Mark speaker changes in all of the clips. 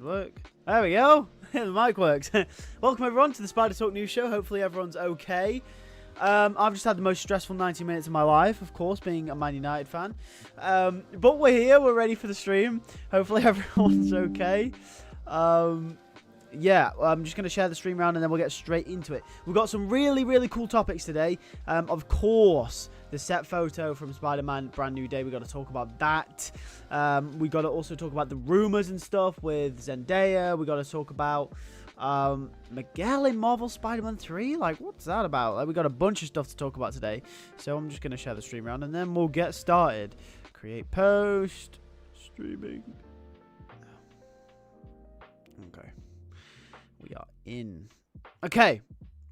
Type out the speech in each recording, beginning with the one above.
Speaker 1: work. There we go. The mic works. Welcome everyone to the Spider Talk News Show. Hopefully everyone's okay. I've just had the most stressful 90 minutes of my life, of course, being a Man United fan. But we're here. We're ready for the stream. Hopefully everyone's okay. Yeah, I'm just going to share the stream around and then we'll get straight into it. We've got some really, really cool topics today. Of course, the set photo from Spider-Man Brand New Day. We've got to talk about that. We've got to also talk about the rumors and stuff with Zendaya. We've got to talk about Miguel in Marvel Spider-Man 3. Like, what's that about? Like, we've got a bunch of stuff to talk about today. So I'm just going to share the stream around and then we'll get started. Create post. Streaming. Okay. We are in. Okay.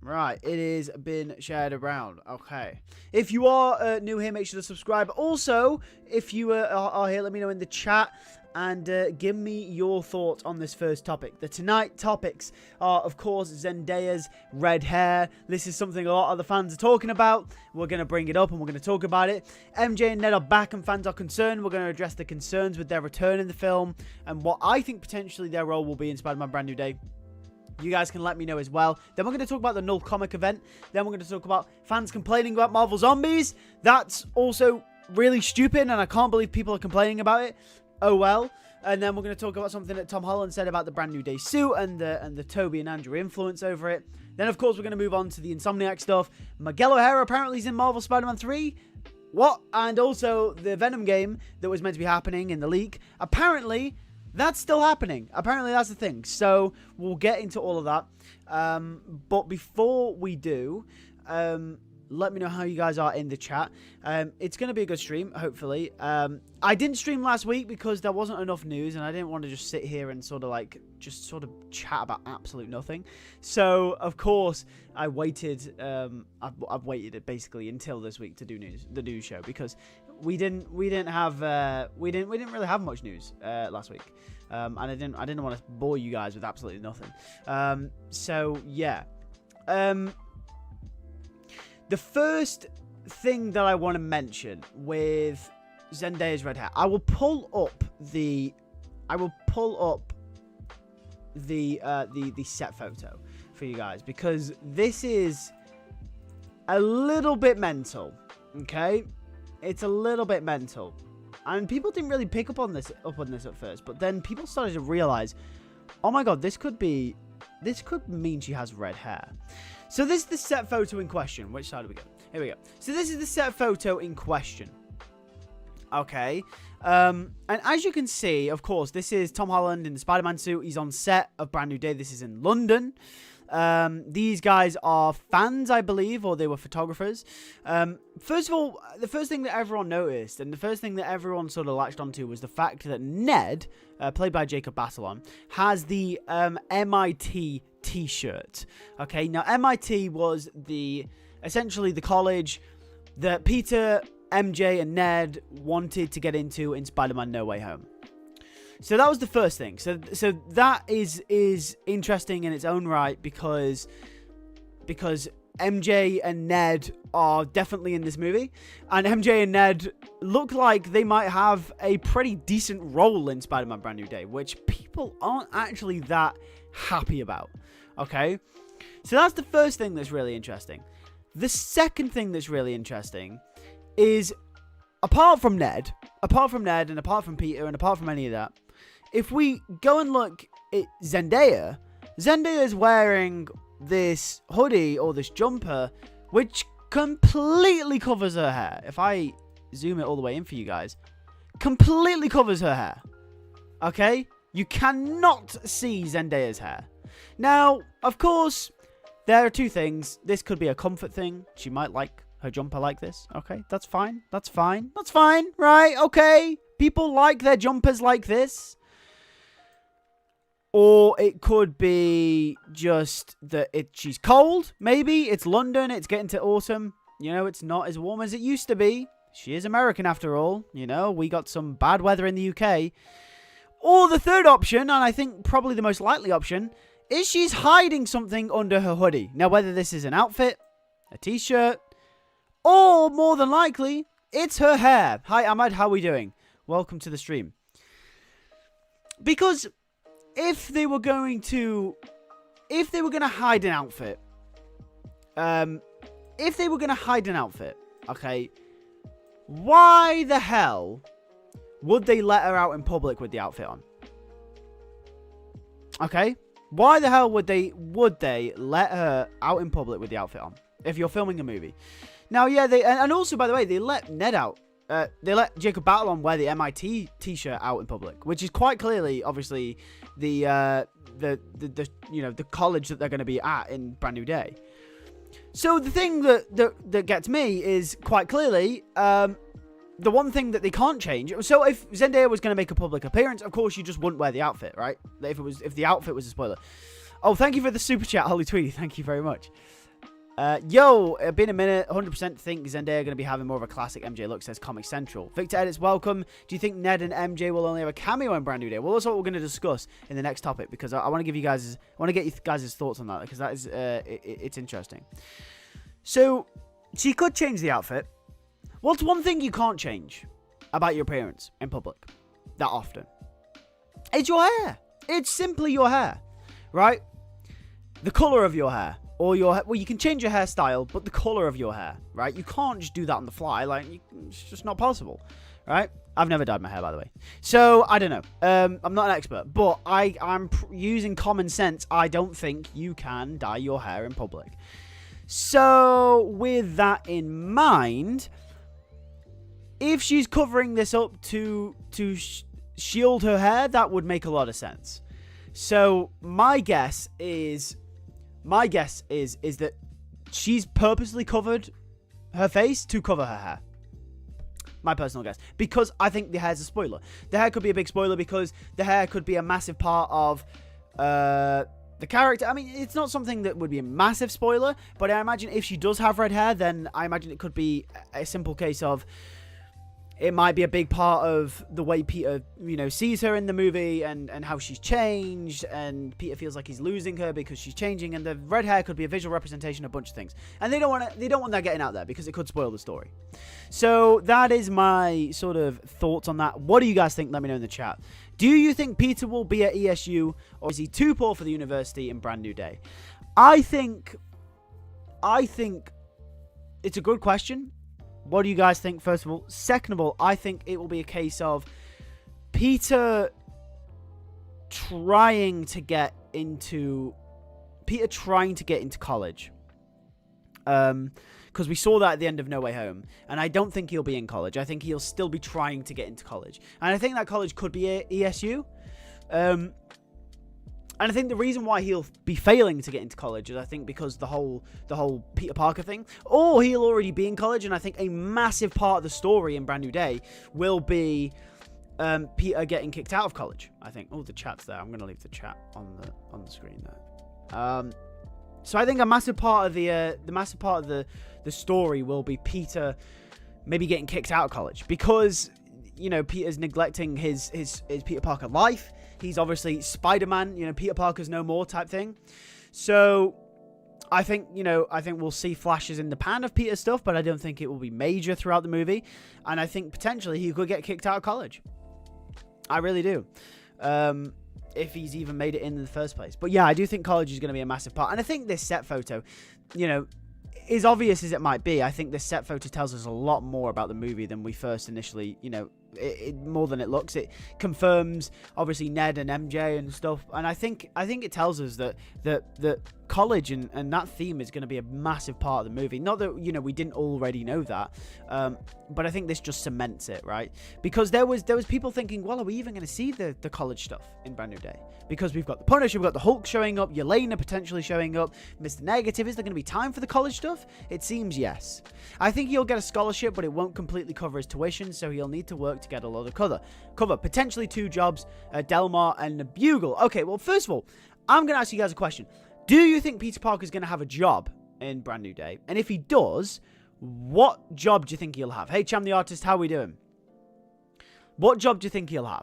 Speaker 1: Right. It is been shared around. Okay. If you are new here, make sure to subscribe. Also, if you are here, let me know in the chat. And give me your thoughts on this first topic. The tonight topics are, of course, Zendaya's red hair. This is something a lot of the fans are talking about. We're going to bring it up and we're going to talk about it. MJ and Ned are back and fans are concerned. We're going to address the concerns with their return in the film and what I think potentially their role will be in Spider-Man Brand New Day. You guys can let me know as well. Then we're going to talk about the Null comic event. Then we're going to talk about fans complaining about Marvel Zombies. That's also really stupid and I can't believe people are complaining about it. Oh well. And then we're going to talk about something that Tom Holland said about the Brand New Day suit and the Toby and Andrew influence over it. Then, of course, we're going to move on to the Insomniac stuff. Miguel O'Hara apparently is in Marvel Spider-Man 3. What? And also the Venom game that was meant to be happening in the leak. Apparently, that's still happening. Apparently, that's the thing. So, we'll get into all of that. But before we do... let me know how you guys are in the chat. It's going to be a good stream, hopefully. I didn't stream last week because there wasn't enough news and I didn't want to just sit here and sort of chat about absolute nothing. So, of course, I waited. I've waited basically until this week to do the news show because we didn't really have much news last week. And I didn't want to bore you guys with absolutely nothing. So, yeah. The first thing that I want to mention with Zendaya's red hair, I will pull up the set photo for you guys because this is a little bit mental. Okay, it's a little bit mental, and people didn't really pick up on this at first, but then people started to realize, oh my god, this could mean she has red hair. So this is the set photo in question. Which side do we go? Here we go. So this is the set photo in question. Okay. And as you can see, of course, this is Tom Holland in the Spider-Man suit. He's on set of Brand New Day. This is in London. These guys are fans, I believe, or they were photographers. First of all, the first thing that everyone noticed, and the first thing that everyone sort of latched onto was the fact that Ned, played by Jacob Batalon, has the MIT t-shirt. Okay, now MIT was essentially the college that Peter, MJ, and Ned wanted to get into in Spider-Man No Way Home. So that was the first thing. So that is interesting in its own right because MJ and Ned are definitely in this movie, and MJ and Ned look like they might have a pretty decent role in Spider-Man Brand New Day, which people aren't actually that happy about. Okay, so that's the first thing that's really interesting. The second thing that's really interesting is apart from Ned and apart from Peter and apart from any of that, if we go and look at Zendaya is wearing this hoodie or this jumper which completely covers her hair. If I zoom it all the way in for you guys, completely covers her hair. Okay, you cannot see Zendaya's hair. Now, of course, there are two things. This could be a comfort thing. She might like her jumper like this. Okay, that's fine. That's fine. That's fine, right? Okay, people like their jumpers like this. Or it could be just that she's cold. Maybe it's London. It's getting to autumn. You know, it's not as warm as it used to be. She is American after all. You know, we got some bad weather in the UK. Or the third option, and I think probably the most likely option, is she's hiding something under her hoodie. Now, whether this is an outfit, a t-shirt, or more than likely, it's her hair. Hi, Ahmad. How are we doing? Welcome to the stream. Because if they were going to hide an outfit, okay, why the hell would they let her out in public with the outfit on? Okay, why the hell would they let her out in public with the outfit on if you're filming a movie? Now, yeah, and also, by the way, they let Ned out. They let Jacob Batalon wear the MIT t-shirt out in public, which is quite clearly, obviously, the college that they're going to be at in Brand New Day. So the thing that gets me is quite clearly the one thing that they can't change. So if Zendaya was going to make a public appearance, of course you just wouldn't wear the outfit, right? If the outfit was a spoiler. Oh, thank you for the super chat, Holly Tweedy. Thank you very much. Been a minute. 100% think Zendaya going to be having more of a classic MJ look, says Comic Central. Victor Edits, welcome. Do you think Ned and MJ will only have a cameo in Brand New Day? Well, that's what we're going to discuss in the next topic, because I want to give you guys, get you guys' thoughts on that, because that is, it's interesting. So, she could change the outfit. What's one thing you can't change about your appearance in public that often? It's your hair. It's simply your hair, right? The color of your hair. Or you can change your hairstyle, but the color of your hair, right? You can't just do that on the fly. It's just not possible, right? I've never dyed my hair, by the way. So, I don't know. I'm not an expert, but I'm using common sense. I don't think you can dye your hair in public. So, with that in mind, if she's covering this up to shield her hair, that would make a lot of sense. So, my guess is that she's purposely covered her face to cover her hair. My personal guess. Because I think the hair's a spoiler. The hair could be a big spoiler because the hair could be a massive part of the character. I mean, it's not something that would be a massive spoiler, but I imagine if she does have red hair, then I imagine it could be a simple case of it might be a big part of the way Peter, sees her in the movie and how she's changed, and Peter feels like he's losing her because she's changing, and the red hair could be a visual representation of a bunch of things. And they don't want that getting out there because it could spoil the story. So that is my sort of thoughts on that. What do you guys think? Let me know in the chat. Do you think Peter will be at ESU, or is he too poor for the university in Brand New Day? I think it's a good question. What do you guys think, first of all? Second of all, I think it will be a case of Peter trying to get into college. Because we saw that at the end of No Way Home. And I don't think he'll be in college. I think he'll still be trying to get into college. And I think that college could be ESU. And I think the reason why he'll be failing to get into college is, I think, because the whole Peter Parker thing. Or he'll already be in college, and I think a massive part of the story in Brand New Day will be Peter getting kicked out of college, I think. Oh, the chat's there. I'm going to leave the chat on the screen there. So I think a massive part of the story will be Peter maybe getting kicked out of college, because Peter's neglecting his Peter Parker life. He's obviously Spider-Man, Peter Parker's no more type thing. So I think we'll see flashes in the pan of Peter stuff, but I don't think it will be major throughout the movie. And I think potentially he could get kicked out of college. I really do. If he's even made it in the first place. But yeah, I do think college is going to be a massive part. And I think this set photo, as obvious as it might be, I think this set photo tells us a lot more about the movie than we first initially, more than it looks. It confirms obviously Ned and MJ and stuff, and I think it tells us that college and that theme is going to be a massive part of the movie. Not that we didn't already know that, but I think this just cements it, right? Because there was people thinking, well, are we even going to see the college stuff in Brand New Day? Because we've got the Punisher, we've got the Hulk showing up, Yelena potentially showing up, Mr. Negative. Is there going to be time for the college stuff? It seems yes. I think he'll get a scholarship, but it won't completely cover his tuition, so he'll need to work to get a lot of cover. Potentially 2 jobs, Delmar and the Bugle. Okay, well, first of all, I'm going to ask you guys a question. Do you think Peter Parker's going to have a job in Brand New Day? And if he does, what job do you think he'll have? Hey, Cham the Artist, how are we doing? What job do you think he'll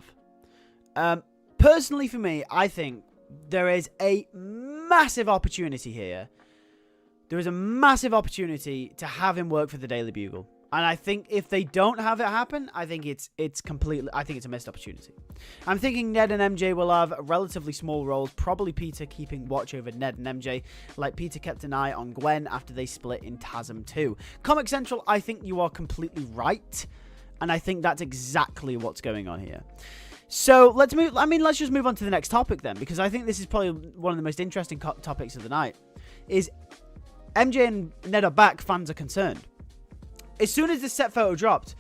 Speaker 1: have? Personally, for me, I think there is a massive opportunity here. There is a massive opportunity to have him work for the Daily Bugle. And I think if they don't have it happen, I think it's a missed opportunity. I'm thinking Ned and MJ will have relatively small roles, probably Peter keeping watch over Ned and MJ, like Peter kept an eye on Gwen after they split in TASM 2. Comic Central, I think you are completely right, and I think that's exactly what's going on here. So let's just move on to the next topic then, because I think this is probably one of the most interesting topics of the night. Is MJ and Ned are back, fans are concerned. As soon as the set photo dropped,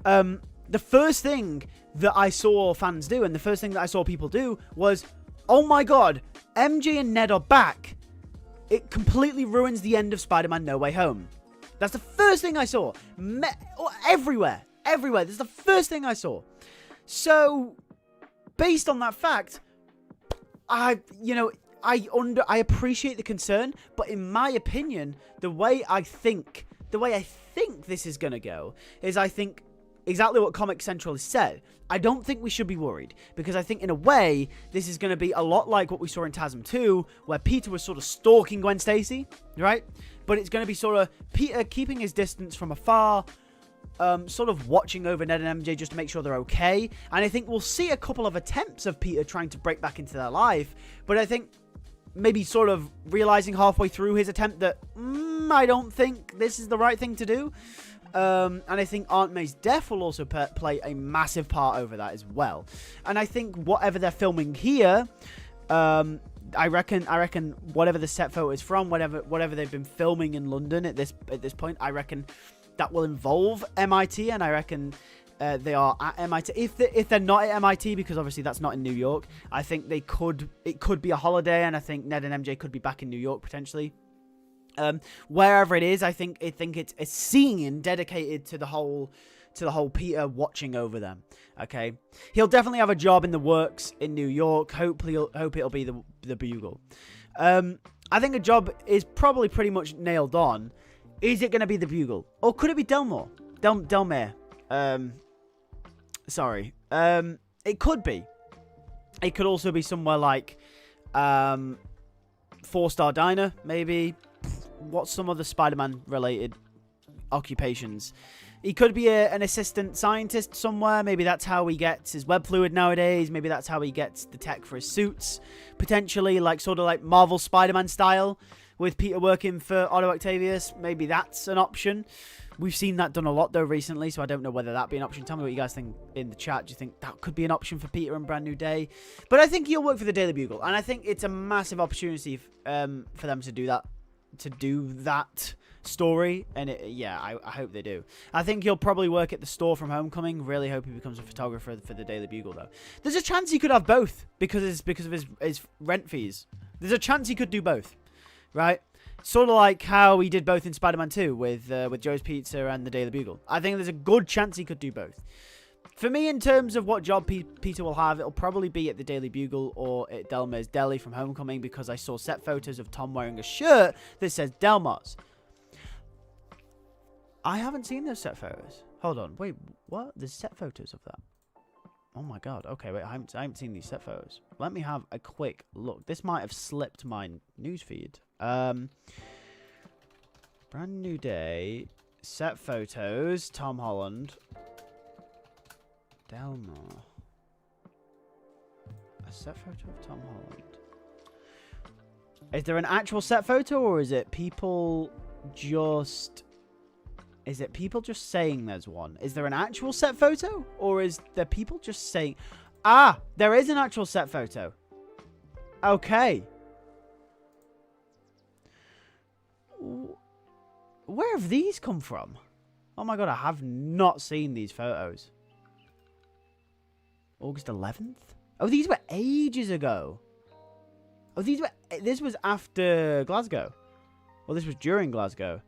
Speaker 1: the first thing that I saw fans do, and the first thing that I saw people do, was, oh my god, MJ and Ned are back. It completely ruins the end of Spider-Man No Way Home. That's the first thing I saw. Everywhere. That's the first thing I saw. So, based on that fact, I appreciate the concern, but in my opinion, the way I think this is going to go is, I think exactly what Comic Central has said. I don't think we should be worried, because I think in a way this is going to be a lot like what we saw in TASM 2, where Peter was sort of stalking Gwen Stacy, right? But it's going to be sort of Peter keeping his distance from afar, sort of watching over Ned and MJ just to make sure they're okay. And I think we'll see a couple of attempts of Peter trying to break back into their life, but I think maybe sort of realizing halfway through his attempt that, I don't think this is the right thing to do. And I think Aunt May's death will also play a massive part over that as well. And I think whatever they're filming here, I reckon whatever the set photo is from, whatever they've been filming in London at this point, I reckon that will involve MIT, and I reckon they are at MIT. If they're not at MIT, because obviously that's not in New York, I think it could be a holiday, and I think Ned and MJ could be back in New York potentially. Wherever it is, I think it's a scene dedicated to the whole Peter watching over them. Okay, he'll definitely have a job in the works in New York. Hope it'll be the Bugle. I think a job is probably pretty much nailed on. Is it going to be the Bugle, or could it be Delmore? Delmare. Sorry. It could be. It could also be somewhere like 4-Star Diner, maybe. What's some other Spider-Man related occupations? He could be an assistant scientist somewhere. Maybe that's how he gets his web fluid nowadays. Maybe that's how he gets the tech for his suits. Potentially, sort of like Marvel Spider-Man style, with Peter working for Otto Octavius. Maybe that's an option. We've seen that done a lot, though, recently, so I don't know whether that'd be an option. Tell me what you guys think in the chat. Do you think that could be an option for Peter and Brand New Day? But I think he'll work for the Daily Bugle, and I think it's a massive opportunity for them to do that story, and I hope they do. I think he'll probably work at the store from Homecoming. Really hope he becomes a photographer for the Daily Bugle, though. There's a chance he could have both because of his rent fees. There's a chance he could do both, right? Sort of like how he did both in Spider-Man 2 with Joe's Pizza and the Daily Bugle. I think there's a good chance he could do both. For me, in terms of what job Peter will have, it'll probably be at the Daily Bugle or at Delmar's Deli from Homecoming, because I saw set photos of Tom wearing a shirt that says Delmar's. I haven't seen those set photos. Hold on. Wait, what? There's set photos of that. Oh my god. Okay, wait. I haven't seen these set photos. Let me have a quick look. This might have slipped my newsfeed. Brand New Day. Set photos. Tom Holland. Delmar. A set photo of Tom Holland. Is there an actual set photo, or is it people just... Is it people just saying there's one? Is there an actual set photo? Or is there people just saying... Ah! There is an actual set photo. Okay. Where have these come from? Oh my god, I have not seen these photos. August 11th? Oh, these were ages ago. Oh, this was after Glasgow. Well, this was during Glasgow.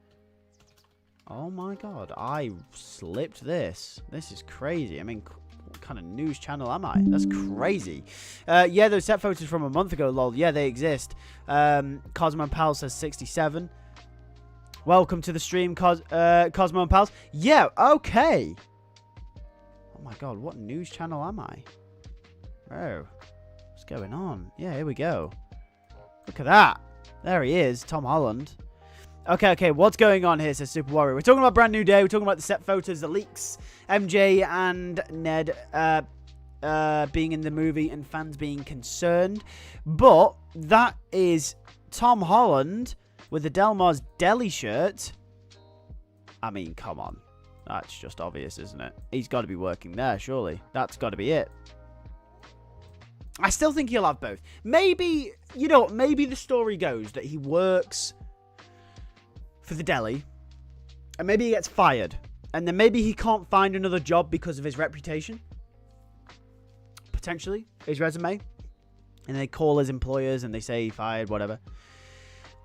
Speaker 1: Oh my god, I slipped this. This is crazy. I mean, what kind of news channel am I? That's crazy. Yeah, those set photos from a month ago, lol. Yeah, they exist. Cosmo and Pals says 67. Welcome to the stream, Cosmo and Pals. Yeah, okay. Oh my god, what news channel am I? Oh, what's going on? Yeah, here we go. Look at that. There he is, Tom Holland. Okay, what's going on here, says Super Warrior. We're talking about Brand New Day. We're talking about the set photos, the leaks, MJ and Ned being in the movie and fans being concerned. But that is Tom Holland with the Delmar's Deli shirt. I mean, come on. That's just obvious, isn't it? He's got to be working there, surely. That's got to be it. I still think he'll have both. Maybe, you know, maybe the story goes that he works for the deli, and maybe he gets fired, and then maybe he can't find another job because of his reputation, potentially, his resume, and they call his employers and they say he fired, whatever,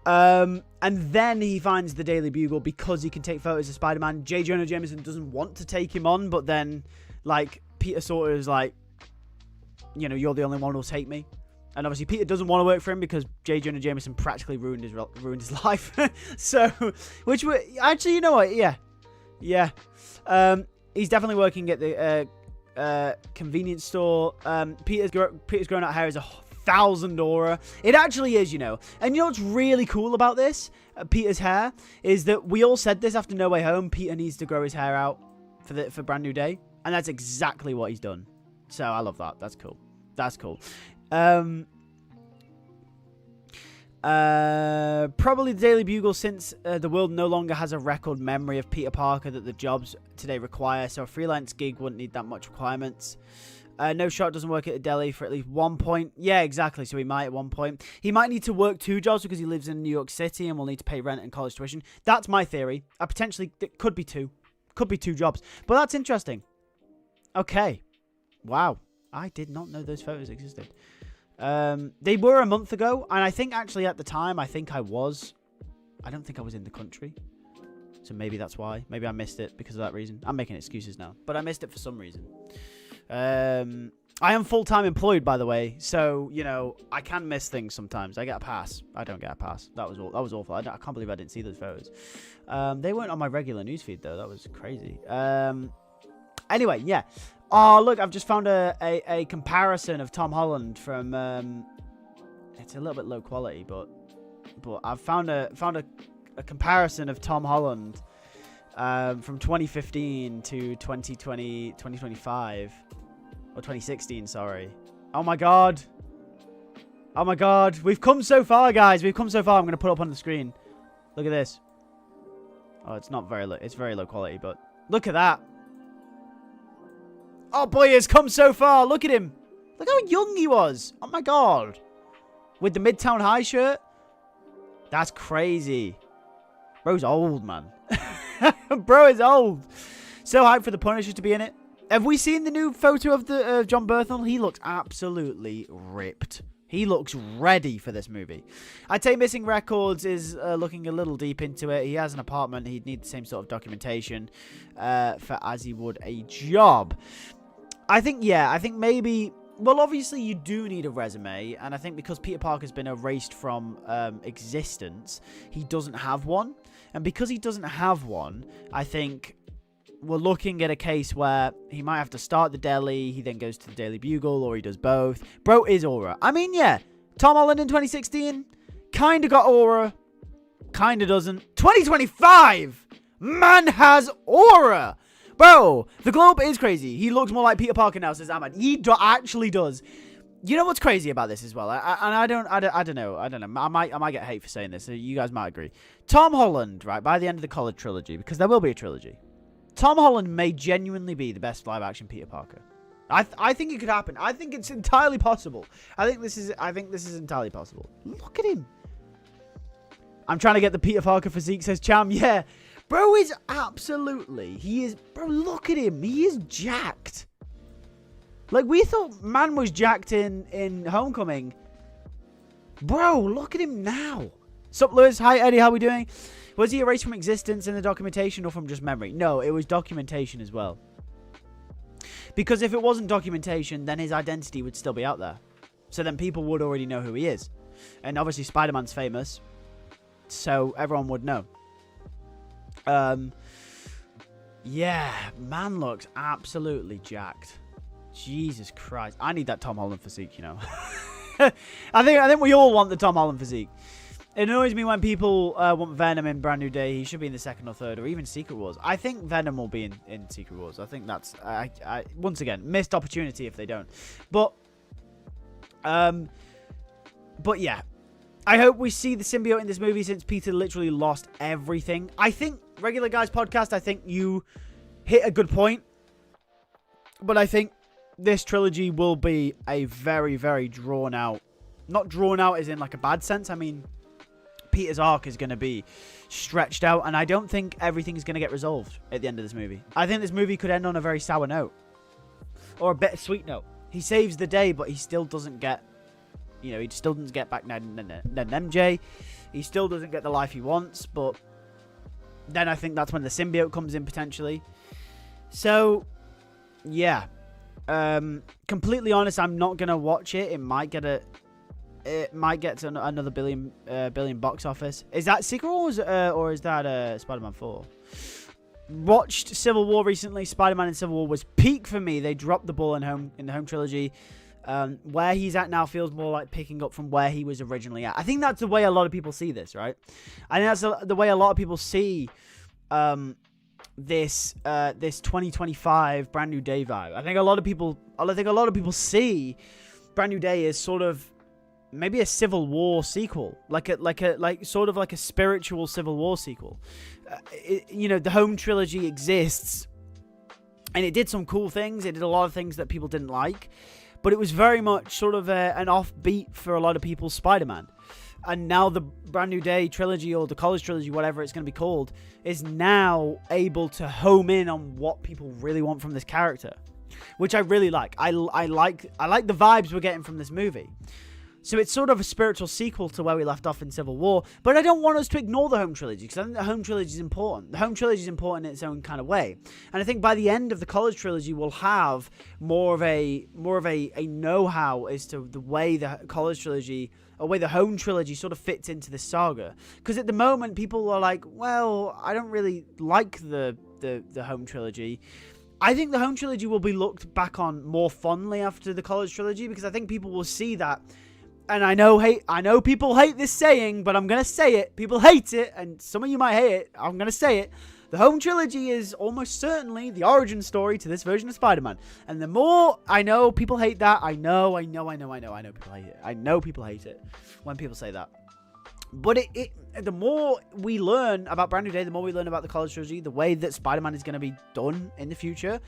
Speaker 1: and then he finds the Daily Bugle because he can take photos of Spider-Man. J. Jonah Jameson doesn't want to take him on, but then, like, Peter Sorter is like, you know, you're the only one who'll take me. And obviously, Peter doesn't want to work for him because J. Jonah Jameson practically ruined his life. So, which were actually, you know what? Yeah. He's definitely working at the convenience store. Peter's growing out hair is 1,000 aura. It actually is, you know. And you know what's really cool about this? Peter's hair is that we all said this after No Way Home. Peter needs to grow his hair out for Brand New Day, and that's exactly what he's done. So I love that. That's cool. That's cool. Probably the Daily Bugle, since the world no longer has a record memory of Peter Parker that the jobs today require, so a freelance gig wouldn't need that much requirements. No Shot doesn't work at the deli for at least 1 point. Yeah, exactly. So he might at 1 point. He might need to work 2 jobs because he lives in New York City and will need to pay rent and college tuition. That's my theory. Potentially, it could be 2. Could be 2 jobs. But that's interesting. Okay. Wow. I did not know those photos existed. They were a month ago, and I think actually at the time, I don't think I was in the country. So maybe that's why. Maybe I missed it because of that reason. I'm making excuses now, but I missed it for some reason. I am full-time employed, by the way, so, you know, I can miss things sometimes. I get a pass. I don't get a pass. That was awful. I can't believe I didn't see those photos. They weren't on my regular newsfeed, though. That was crazy. Anyway, yeah. Oh, look, I've just found a comparison of Tom Holland from... it's a little bit low quality, but I've found a comparison of Tom Holland from 2015 to 2025. Or 2016, sorry. Oh, my God. Oh, my God. We've come so far, guys. We've come so far. I'm going to put it up on the screen. Look at this. Oh, it's not very low. It's very low quality, but look at that. Oh, boy, he has come so far. Look at him. Look how young he was. Oh, my God. With the Midtown High shirt. That's crazy. Bro's old, man. Bro is old. So hyped for the Punisher to be in it. Have we seen the new photo of the John Bernthal? He looks absolutely ripped. He looks ready for this movie. I'd say Missing Records is looking a little deep into it. He has an apartment. He'd need the same sort of documentation for as he would a job. I think maybe... Well, obviously, you do need a resume. And I think because Peter Parker's been erased from existence, he doesn't have one. And because he doesn't have one, I think... we're looking at a case where he might have to start the deli, he then goes to the Daily Bugle, or he does both. Bro is aura. I mean, yeah, Tom Holland in 2016, kind of got aura, kind of doesn't. 2025, man has aura. Bro, the globe is crazy. He looks more like Peter Parker now, says Ahmad. He actually does. You know what's crazy about this as well? I don't know. I might get hate for saying this, so you guys might agree. Tom Holland, right, by the end of the college trilogy, because there will be a trilogy, Tom Holland may genuinely be the best live-action Peter Parker. I think it could happen. I think it's entirely possible. I think this is entirely possible. Look at him. I'm trying to get the Peter Parker physique, says Cham. Yeah. Bro is absolutely... Bro, look at him. He is jacked. Like, we thought man was jacked in Homecoming. Bro, look at him now. Sup, Lewis? Hi, Eddie. How we doing? Was he erased from existence in the documentation or from just memory? No, it was documentation as well. Because if it wasn't documentation, then his identity would still be out there. So then people would already know who he is. And obviously Spider-Man's famous. So everyone would know. Yeah, man looks absolutely jacked. Jesus Christ. I need that Tom Holland physique, you know. I think we all want the Tom Holland physique. It annoys me when people want Venom in Brand New Day. He should be in the second or third, or even Secret Wars. I think Venom will be in Secret Wars. I think that's once again missed opportunity if they don't. But yeah, I hope we see the symbiote in this movie since Peter literally lost everything. I think Regular Guys Podcast. I think you hit a good point, but I think this trilogy will be a very, very drawn out. Not drawn out as in like a bad sense. I mean, Peter's arc is going to be stretched out, and I don't think everything's going to get resolved at the end of this movie. I think this movie could end on a very sour note, or a bittersweet note. He saves the day, but he still doesn't get, you know, he still doesn't get back Ned and MJ. He still doesn't get the life he wants, but then I think that's when the symbiote comes in potentially. So, yeah. Completely honest, I'm not going to watch it. It might get to another billion box office. Is that Secret Wars or is that Spider-Man 4? Watched Civil War recently. Spider-Man in Civil War was peak for me. They dropped the ball in the home trilogy. Where he's at now feels more like picking up from where he was originally at. I think that's the way a lot of people see this, right? I think that's the way a lot of people see this 2025 Brand New Day vibe. I think a lot of people see Brand New Day as sort of maybe a Civil War sequel, like sort of like a spiritual Civil War sequel. You know, the home trilogy exists, and it did some cool things. It did a lot of things that people didn't like, but it was very much sort of an offbeat for a lot of people's Spider-Man. And now the Brand New Day trilogy, or the college trilogy, whatever it's going to be called, is now able to home in on what people really want from this character, which I really like. I like the vibes we're getting from this movie. So it's sort of a spiritual sequel to where we left off in Civil War. But I don't want us to ignore the home trilogy, because I think the home trilogy is important. The home trilogy is important in its own kind of way. And I think by the end of the college trilogy, we'll have more of a know-how as to the way the college trilogy, or way the home trilogy sort of fits into this saga. Because at the moment, people are like, well, I don't really like the home trilogy. I think the home trilogy will be looked back on more fondly after the college trilogy, because I think people will see that. And I know people hate this saying, but I'm going to say it. People hate it, and some of you might hate it. I'm going to say it. The home trilogy is almost certainly the origin story to this version of Spider-Man. And the more I know people hate that, I know people hate it. I know people hate it when people say that. But the more we learn about Brand New Day, the more we learn about the college trilogy, the way that Spider-Man is going to be done in the future,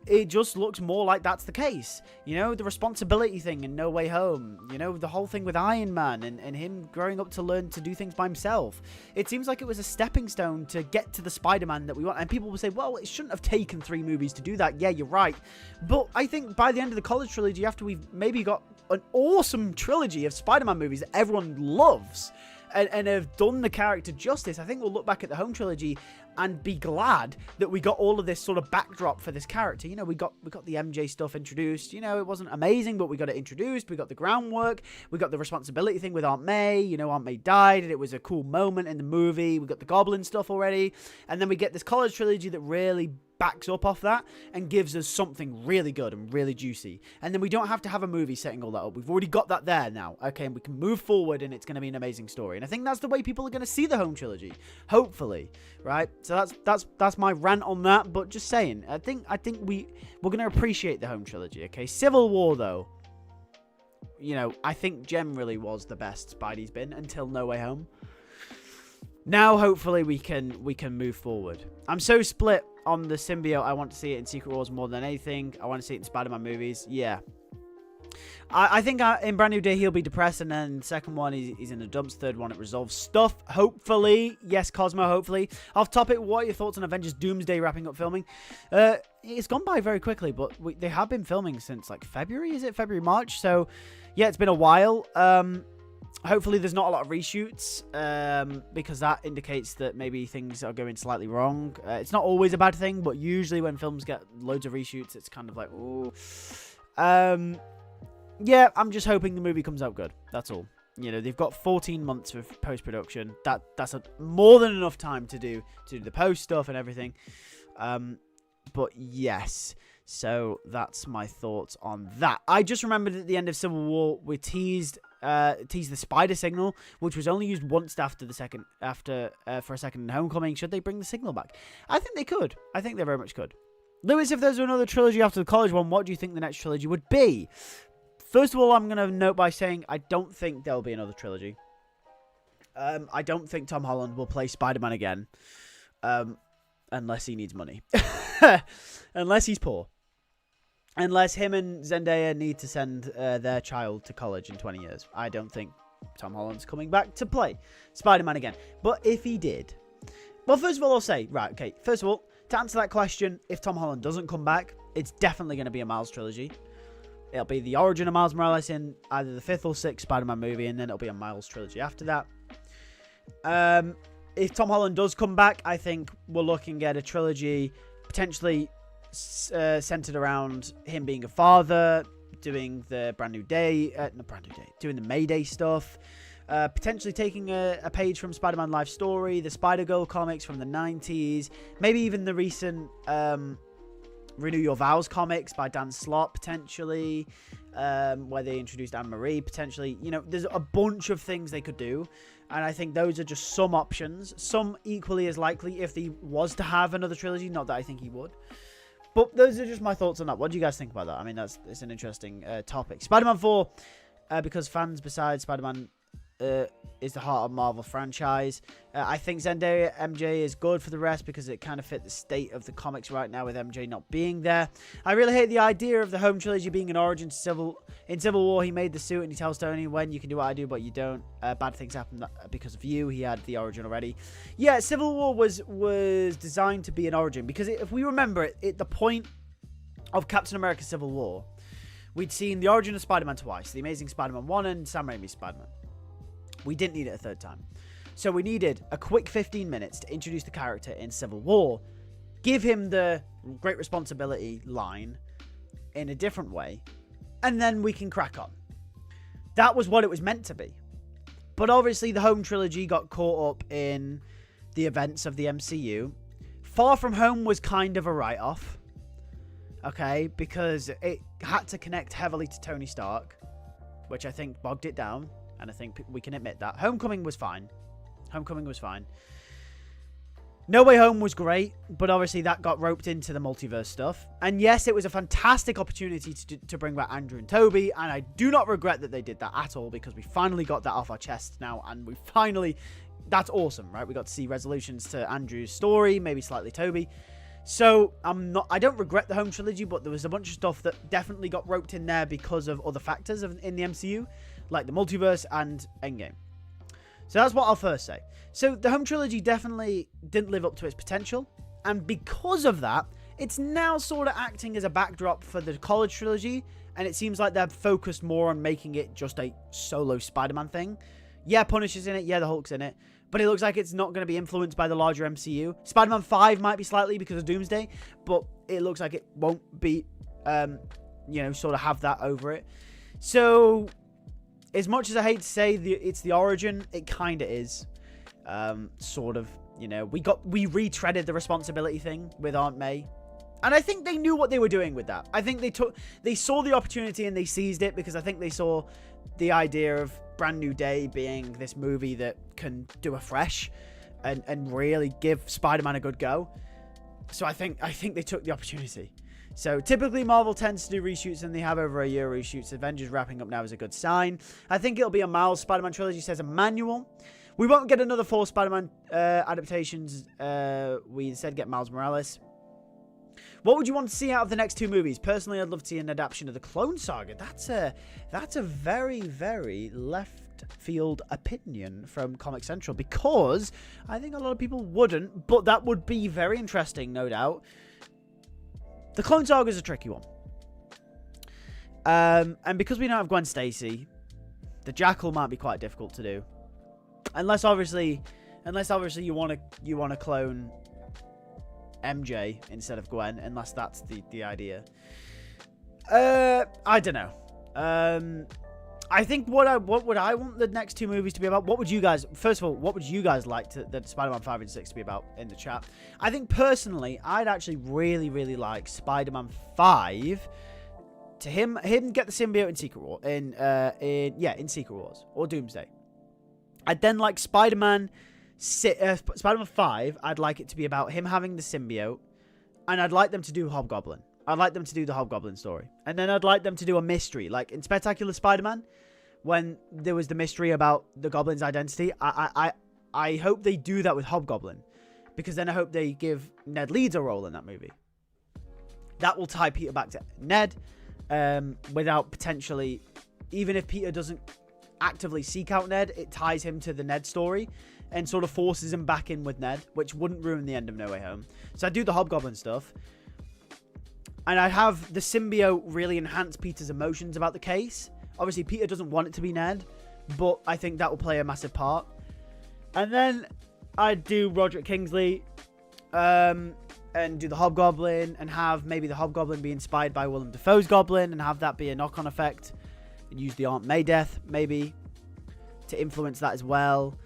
Speaker 1: it just looks more like that's the case. You know, the responsibility thing in No Way Home. You know, the whole thing with Iron Man and him growing up to learn to do things by himself. It seems like it was a stepping stone to get to the Spider-Man that we want. And people will say, well, it shouldn't have taken 3 movies to do that. Yeah, you're right. But I think by the end of the college trilogy, after we've maybe got an awesome trilogy of Spider-Man movies that everyone loves, and have done the character justice, I think we'll look back at the home trilogy and be glad that we got all of this sort of backdrop for this character. You know, we got the MJ stuff introduced. You know, it wasn't amazing, but we got it introduced. We got the groundwork. We got the responsibility thing with Aunt May. You know, Aunt May died, and it was a cool moment in the movie. We got the Goblin stuff already. And then we get this college trilogy that really backs up off that and gives us something really good and really juicy. And then we don't have to have a movie setting all that up. We've already got that there now. Okay, and we can move forward, and it's going to be an amazing story. And I think that's the way people are going to see the home trilogy, hopefully, right? So that's my rant on that. But just saying, I think we're going to appreciate the home trilogy. Okay, Civil War though, you know, I think generally was the best Spidey's been until No Way Home. Now, hopefully, we can move forward. I'm so split on the symbiote. I want to see it in Secret Wars more than anything. I want to see it in Spider-Man movies. Yeah. I think in Brand New Day, he'll be depressed, and then the second one, he's in the dumps. Third one, it resolves stuff. Hopefully. Yes, Cosmo, hopefully. Off topic, what are your thoughts on Avengers Doomsday wrapping up filming? It's gone by very quickly, but they have been filming since, like, February? Is it February, March? So, yeah, it's been a while. Hopefully there's not a lot of reshoots, because that indicates that maybe things are going slightly wrong. It's not always a bad thing, but usually when films get loads of reshoots, it's kind of like, ooh. Yeah, I'm just hoping the movie comes out good. That's all. You know, they've got 14 months of post-production. That's more than enough time to do the post stuff and everything. But yes. So that's my thoughts on that. I just remembered at the end of Civil War, we teased tease the spider signal, which was only used once after the second, for a second in Homecoming. Should they bring the signal back? I think they could. I think they very much could. Lewis, if there's another trilogy after the college one, what do you think the next trilogy would be? First of all, I'm going to note by saying I don't think there'll be another trilogy. I don't think Tom Holland will play Spider-Man again. Unless he needs money. Unless he's poor. Unless him and Zendaya need to send their child to college in 20 years. I don't think Tom Holland's coming back to play Spider-Man again. But if he did... Well, first of all, I'll say... Right, okay. First of all, to answer that question, if Tom Holland doesn't come back, it's definitely going to be a Miles trilogy. It'll be the origin of Miles Morales in either the 5th or 6th Spider-Man movie, and then it'll be a Miles trilogy after that. If Tom Holland does come back, I think we're looking at a trilogy potentially centered around him being a father, doing the doing the Mayday stuff, potentially taking a page from Spider-Man Life Story, the Spider-Girl comics from the 90s, maybe even the recent Renew Your Vows comics by Dan Slott, potentially, where they introduced Anne-Marie, potentially. You know, there's a bunch of things they could do, and I think those are just some options. Some equally as likely if he was to have another trilogy, not that I think he would. But those are just my thoughts on that. What do you guys think about that? I mean, it's an interesting topic. Spider-Man 4, because fans besides Spider-Man is the heart of Marvel franchise. I think Zendaya MJ is good for the rest because it kind of fit the state of the comics right now with MJ not being there. I really hate the idea of the home trilogy being an origin to in Civil War. He made the suit and he tells Tony, when you can do what I do, but you don't. Bad things happen because of you. He had the origin already. Yeah, Civil War was designed to be an origin because if we remember it, the point of Captain America Civil War, we'd seen the origin of Spider-Man twice, The Amazing Spider-Man 1 and Sam Raimi's Spider-Man. We didn't need it a third time. So we needed a quick 15 minutes to introduce the character in Civil War, give him the great responsibility line in a different way, and then we can crack on. That was what it was meant to be. But obviously the home trilogy got caught up in the events of the MCU. Far From Home was kind of a write-off, okay, because it had to connect heavily to Tony Stark, which I think bogged it down. And I think we can admit that. Homecoming was fine. No Way Home was great, but obviously that got roped into the multiverse stuff. And yes, it was a fantastic opportunity to bring back Andrew and Toby, and I do not regret that they did that at all, because we finally got that off our chest now, and we finally... That's awesome, right? We got to see resolutions to Andrew's story, maybe slightly Toby. So I don't regret the home trilogy, but there was a bunch of stuff that definitely got roped in there because of other factors in the MCU, like the multiverse and Endgame. So that's what I'll first say. So the home trilogy definitely didn't live up to its potential, and because of that, it's now sort of acting as a backdrop for the college trilogy, and it seems like they're focused more on making it just a solo Spider-Man thing. Yeah, Punisher's in it, yeah, the Hulk's in it, but it looks like it's not going to be influenced by the larger MCU. Spider-Man 5 might be slightly because of Doomsday, but it looks like it won't be, sort of have that over it. So, as much as I hate to say it's the origin, it kind of is. Sort of, we retreaded the responsibility thing with Aunt May. And I think they knew what they were doing with that. I think they saw the opportunity and they seized it, because I think they saw the idea of Brand New Day being this movie that can do afresh and really give Spider-Man a good go. So I think they took the opportunity. So typically Marvel tends to do reshoots, and they have over a year reshoots. Avengers wrapping up now is a good sign. I think it'll be a Miles Spider-Man trilogy, says Emmanuel. We won't get another 4 Spider-Man adaptations. We instead get Miles Morales. What would you want to see out of the next 2 movies? Personally, I'd love to see an adaptation of the Clone Saga. That's a very, very left field opinion from Comic Central, because I think a lot of people wouldn't, but that would be very interesting, no doubt. The Clone Saga is a tricky one. And because we don't have Gwen Stacy, the Jackal might be quite difficult to do. Unless obviously you want to clone MJ instead of Gwen, unless that's the idea. I don't know. I think what would I want the next 2 movies to be about? What would you guys, first of all, what would you guys like the Spider-Man 5 and 6 to be about in the chat? I think personally, I'd actually really, really like Spider-Man 5 to him get the symbiote in Secret War in Secret Wars or Doomsday. I'd then like Spider-Man 5. I'd like it to be about him having the symbiote, and I'd like them to do Hobgoblin. I'd like them to do the Hobgoblin story, and then I'd like them to do a mystery, like in Spectacular Spider-Man, when there was the mystery about the Goblin's identity. I hope they do that with Hobgoblin, because then I hope they give Ned Leeds a role in that movie. That will tie Peter back to Ned, without potentially, even if Peter doesn't actively seek out Ned, it ties him to the Ned story and sort of forces him back in with Ned, which wouldn't ruin the end of No Way Home. So I'd do the Hobgoblin stuff, and I'd have the symbiote really enhance Peter's emotions about the case. Obviously, Peter doesn't want it to be Ned, but I think that will play a massive part. And then I'd do Roderick Kingsley, and do the Hobgoblin, and have maybe the Hobgoblin be inspired by Willem Dafoe's Goblin, and have that be a knock-on effect, and use the Aunt May death maybe to influence that as well.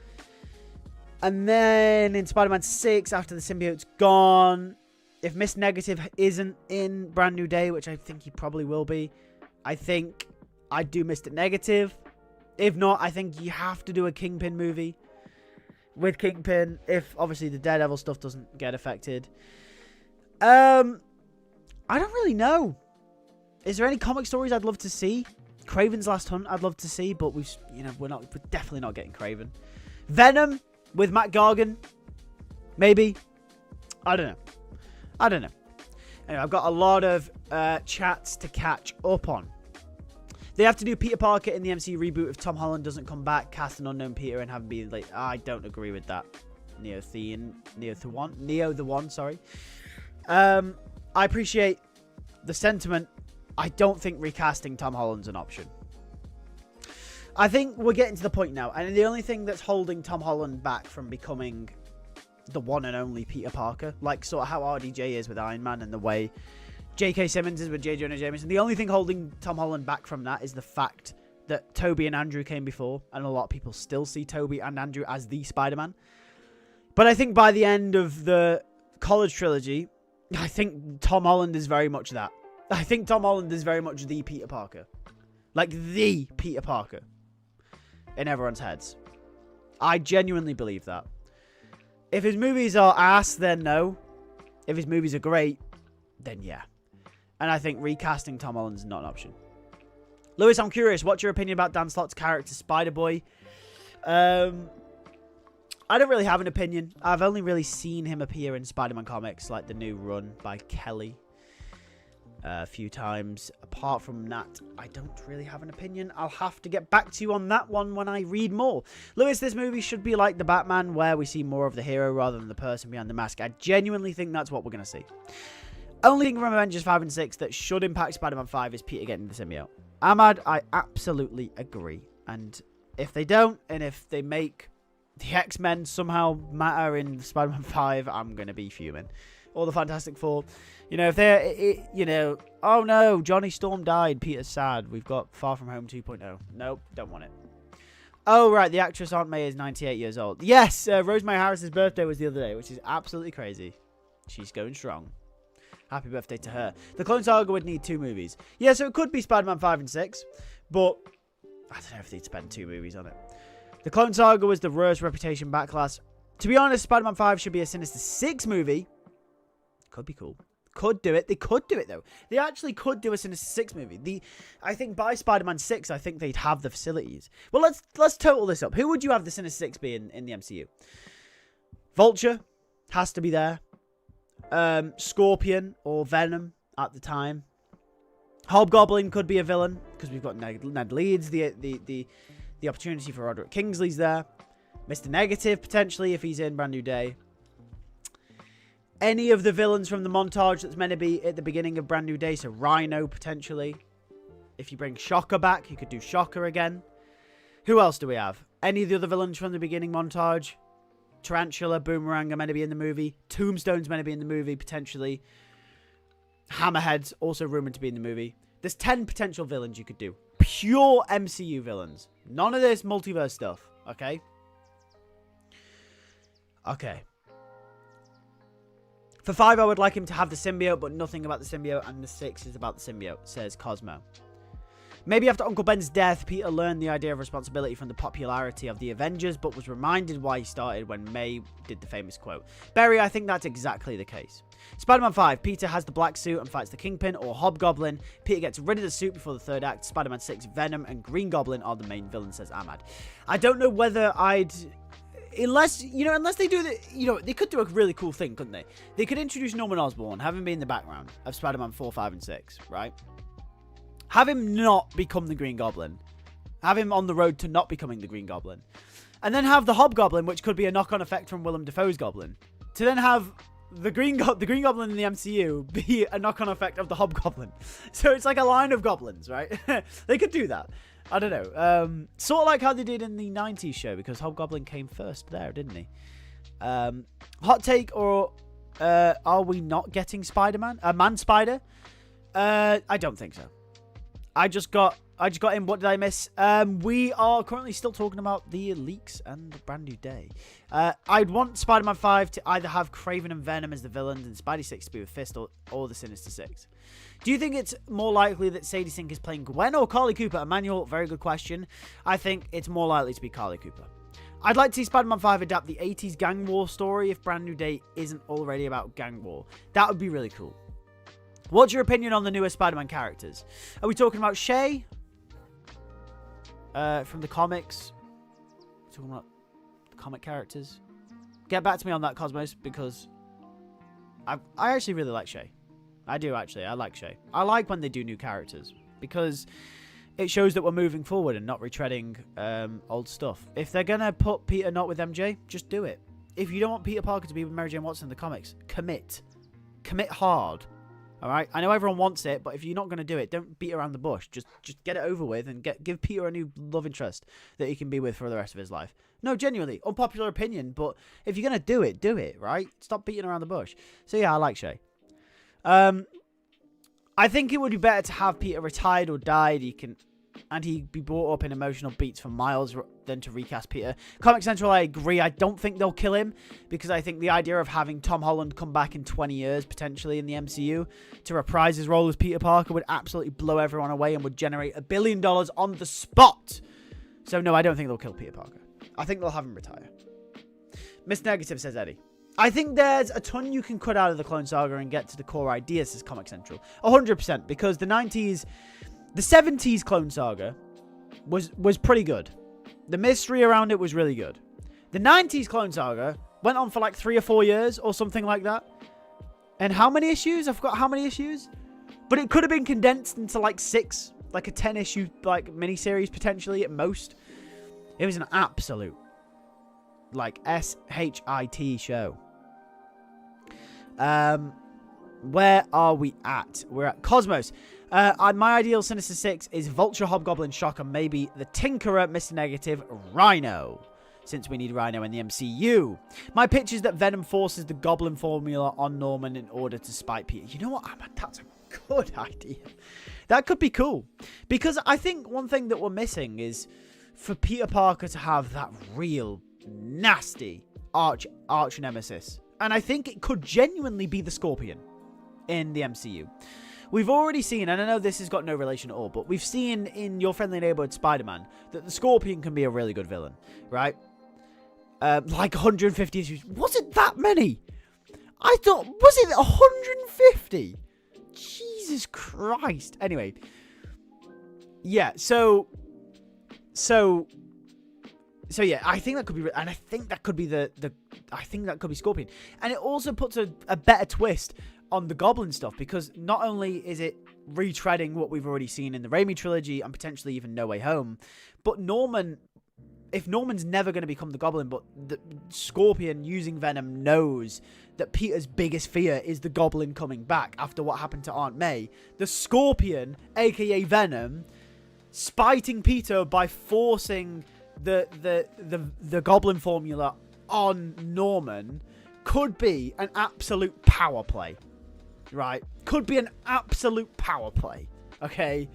Speaker 1: And then in Spider-Man 6, after the symbiote's gone, if Mr. Negative isn't in Brand New Day, which I think he probably will be, I think I'd do Mr. Negative. If not, I think you have to do a Kingpin movie with Kingpin, if obviously the Daredevil stuff doesn't get affected. I don't really know. Is there any comic stories I'd love to see? Kraven's Last Hunt I'd love to see, but we're definitely not getting Kraven. Venom with Matt Gargan, maybe. I don't know. Anyway, I've got a lot of chats to catch up on. They have to do Peter Parker in the MCU reboot if Tom Holland doesn't come back, cast an unknown Peter, and have him be like, I don't agree with that. Neo the One, sorry. I appreciate the sentiment. I don't think recasting Tom Holland's an option. I think we're getting to the point now, and the only thing that's holding Tom Holland back from becoming the one and only Peter Parker, like sort of how RDJ is with Iron Man and the way J.K. Simmons is with J. Jonah Jameson. The only thing holding Tom Holland back from that is the fact that Tobey and Andrew came before, and a lot of people still see Tobey and Andrew as the Spider-Man. But I think by the end of the college trilogy, I think Tom Holland is very much that. I think Tom Holland is very much the Peter Parker. Like, the Peter Parker. In everyone's heads. I genuinely believe that. If his movies are ass, then no. If his movies are great, then yeah. And I think recasting Tom Holland is not an option. Lewis, I'm curious, what's your opinion about Dan Slott's character, Spider-Boy? I don't really have an opinion. I've only really seen him appear in Spider-Man comics, like the new run by Kelly, a few times. Apart from that, I don't really have an opinion. I'll have to get back to you on that one when I read more. Lewis, this movie should be like The Batman, where we see more of the hero rather than the person behind the mask. I genuinely think that's what we're going to see. Only thing from Avengers 5 and 6 that should impact Spider-Man 5 is Peter getting the symbiote. Ahmad, I absolutely agree. And if they don't, and if they make the X-Men somehow matter in Spider-Man 5, I'm going to be fuming. Or the Fantastic Four. You know, if they're, oh no, Johnny Storm died, Peter's sad. We've got Far From Home 2.0. Nope, don't want it. Oh, right, the actress Aunt May is 98 years old. Yes, Rosemary Harris's birthday was the other day, which is absolutely crazy. She's going strong. Happy birthday to her. The Clone Saga would need 2 movies. Yeah, so it could be Spider-Man 5 and 6, but I don't know if they'd spend 2 movies on it. The Clone Saga was the worst reputation backlash. To be honest, Spider-Man 5 should be a Sinister 6 movie. Could be cool. Could do it. They could do it, though. They actually could do a Sinister 6 movie. I think by Spider-Man 6, I think they'd have the facilities. Well, let's total this up. Who would you have the Sinister 6 be in the MCU? Vulture has to be there. Scorpion or Venom at the time. Hobgoblin could be a villain because we've got Ned Leeds. The opportunity for Roderick Kingsley's there. Mr. Negative potentially if he's in Brand New Day. Any of the villains from the montage that's meant to be at the beginning of Brand New Day. So Rhino potentially. If you bring Shocker back, you could do Shocker again. Who else do we have? Any of the other villains from the beginning montage? Tarantula, Boomerang are meant to be in the movie. Tombstone's meant to be in the movie, potentially. Hammerhead's also rumored to be in the movie. There's 10 potential villains you could do. Pure MCU villains. None of this multiverse stuff, okay? Okay. For 5, I would like him to have the symbiote, but nothing about the symbiote, and the 6 is about the symbiote, says Cosmo. Maybe after Uncle Ben's death, Peter learned the idea of responsibility from the popularity of the Avengers, but was reminded why he started when May did the famous quote. Barry, I think that's exactly the case. Spider-Man 5, Peter has the black suit and fights the Kingpin or Hobgoblin. Peter gets rid of the suit before the 3rd act. Spider-Man 6, Venom and Green Goblin are the main villains, says Ahmad. I don't know whether I'd... Unless they do the... they could do a really cool thing, couldn't they? They could introduce Norman Osborn, have him be in the background of Spider-Man 4, 5, and 6, right? Have him not become the Green Goblin. Have him on the road to not becoming the Green Goblin. And then have the Hobgoblin, which could be a knock-on effect from Willem Dafoe's Goblin. To then have the Green Goblin in the MCU be a knock-on effect of the Hobgoblin. So it's like a line of goblins, right? They could do that. I don't know. Sort of like how they did in the 90s show, because Hobgoblin came first there, didn't he? Hot take, or are we not getting Spider-Man? Man-Spider? I don't think so. I just got in. What did I miss? We are currently still talking about the leaks and the brand new day. I'd want Spider-Man 5 to either have Kraven and Venom as the villains and Spidey 6 to be with Fist, or the Sinister Six. Do you think it's more likely that Sadie Sink is playing Gwen or Carly Cooper? Emmanuel, very good question. I think it's more likely to be Carly Cooper. I'd like to see Spider-Man 5 adapt the 80s gang war story if Brand New Day isn't already about gang war. That would be really cool. What's your opinion on the newer Spider-Man characters? Are we talking about Shay? From the comics? Talking about the comic characters? Get back to me on that, Cosmos, because I actually really like Shay. I do, actually. I like Shay. I like when they do new characters, because it shows that we're moving forward and not retreading old stuff. If they're going to put Peter not with MJ, just do it. If you don't want Peter Parker to be with Mary Jane Watson in the comics, commit. Commit hard. Alright? I know everyone wants it, but if you're not going to do it, don't beat around the bush. Just get it over with and give Peter a new love interest that he can be with for the rest of his life. No, genuinely. Unpopular opinion, but if you're going to do it, right? Stop beating around the bush. So yeah, I like Shay. I think it would be better to have Peter retired or died. He'd be brought up in emotional beats for Miles than to recast Peter. Comic Central, I agree. I don't think they'll kill him, because I think the idea of having Tom Holland come back in 20 years, potentially in the MCU, to reprise his role as Peter Parker would absolutely blow everyone away and would generate $1 billion on the spot. So no, I don't think they'll kill Peter Parker. I think they'll have him retire. Miss Negative, says Eddie. I think there's a ton you can cut out of the Clone Saga and get to the core ideas, says Comic Central. 100%, because the 70s Clone Saga was pretty good. The mystery around it was really good. The 90s Clone Saga went on for like 3 or 4 years or something like that. And how many issues? I forgot how many issues. But it could have been condensed into like 6, like a 10-issue like miniseries potentially at most. It was an absolute like S-H-I-T show. Where are we at? We're at Cosmos. My ideal Sinister Six is Vulture, Hobgoblin, Shocker, maybe the Tinkerer, Mr. Negative, Rhino, since we need Rhino in the MCU. My pitch is that Venom forces the Goblin formula on Norman in order to spite Peter. You know what? That's a good idea. That could be cool. Because I think one thing that we're missing is for Peter Parker to have that real nasty arch nemesis. And I think it could genuinely be the Scorpion in the MCU. We've already seen, and I know this has got no relation at all, but we've seen in Your Friendly Neighborhood Spider-Man that the Scorpion can be a really good villain, right? Like 150 issues. Was it that many? I thought, was it 150? Jesus Christ. Anyway. Yeah, so yeah, I think that could be, and I think that could be I think that could be Scorpion. And it also puts a better twist on the Goblin stuff, because not only is it retreading what we've already seen in the Raimi trilogy and potentially even No Way Home, but if Norman's never going to become the Goblin, but the Scorpion using Venom knows that Peter's biggest fear is the Goblin coming back after what happened to Aunt May, the Scorpion, aka Venom, spiting Peter by forcing the Goblin formula on Norman could be an absolute power play, right? Could be an absolute power play, okay?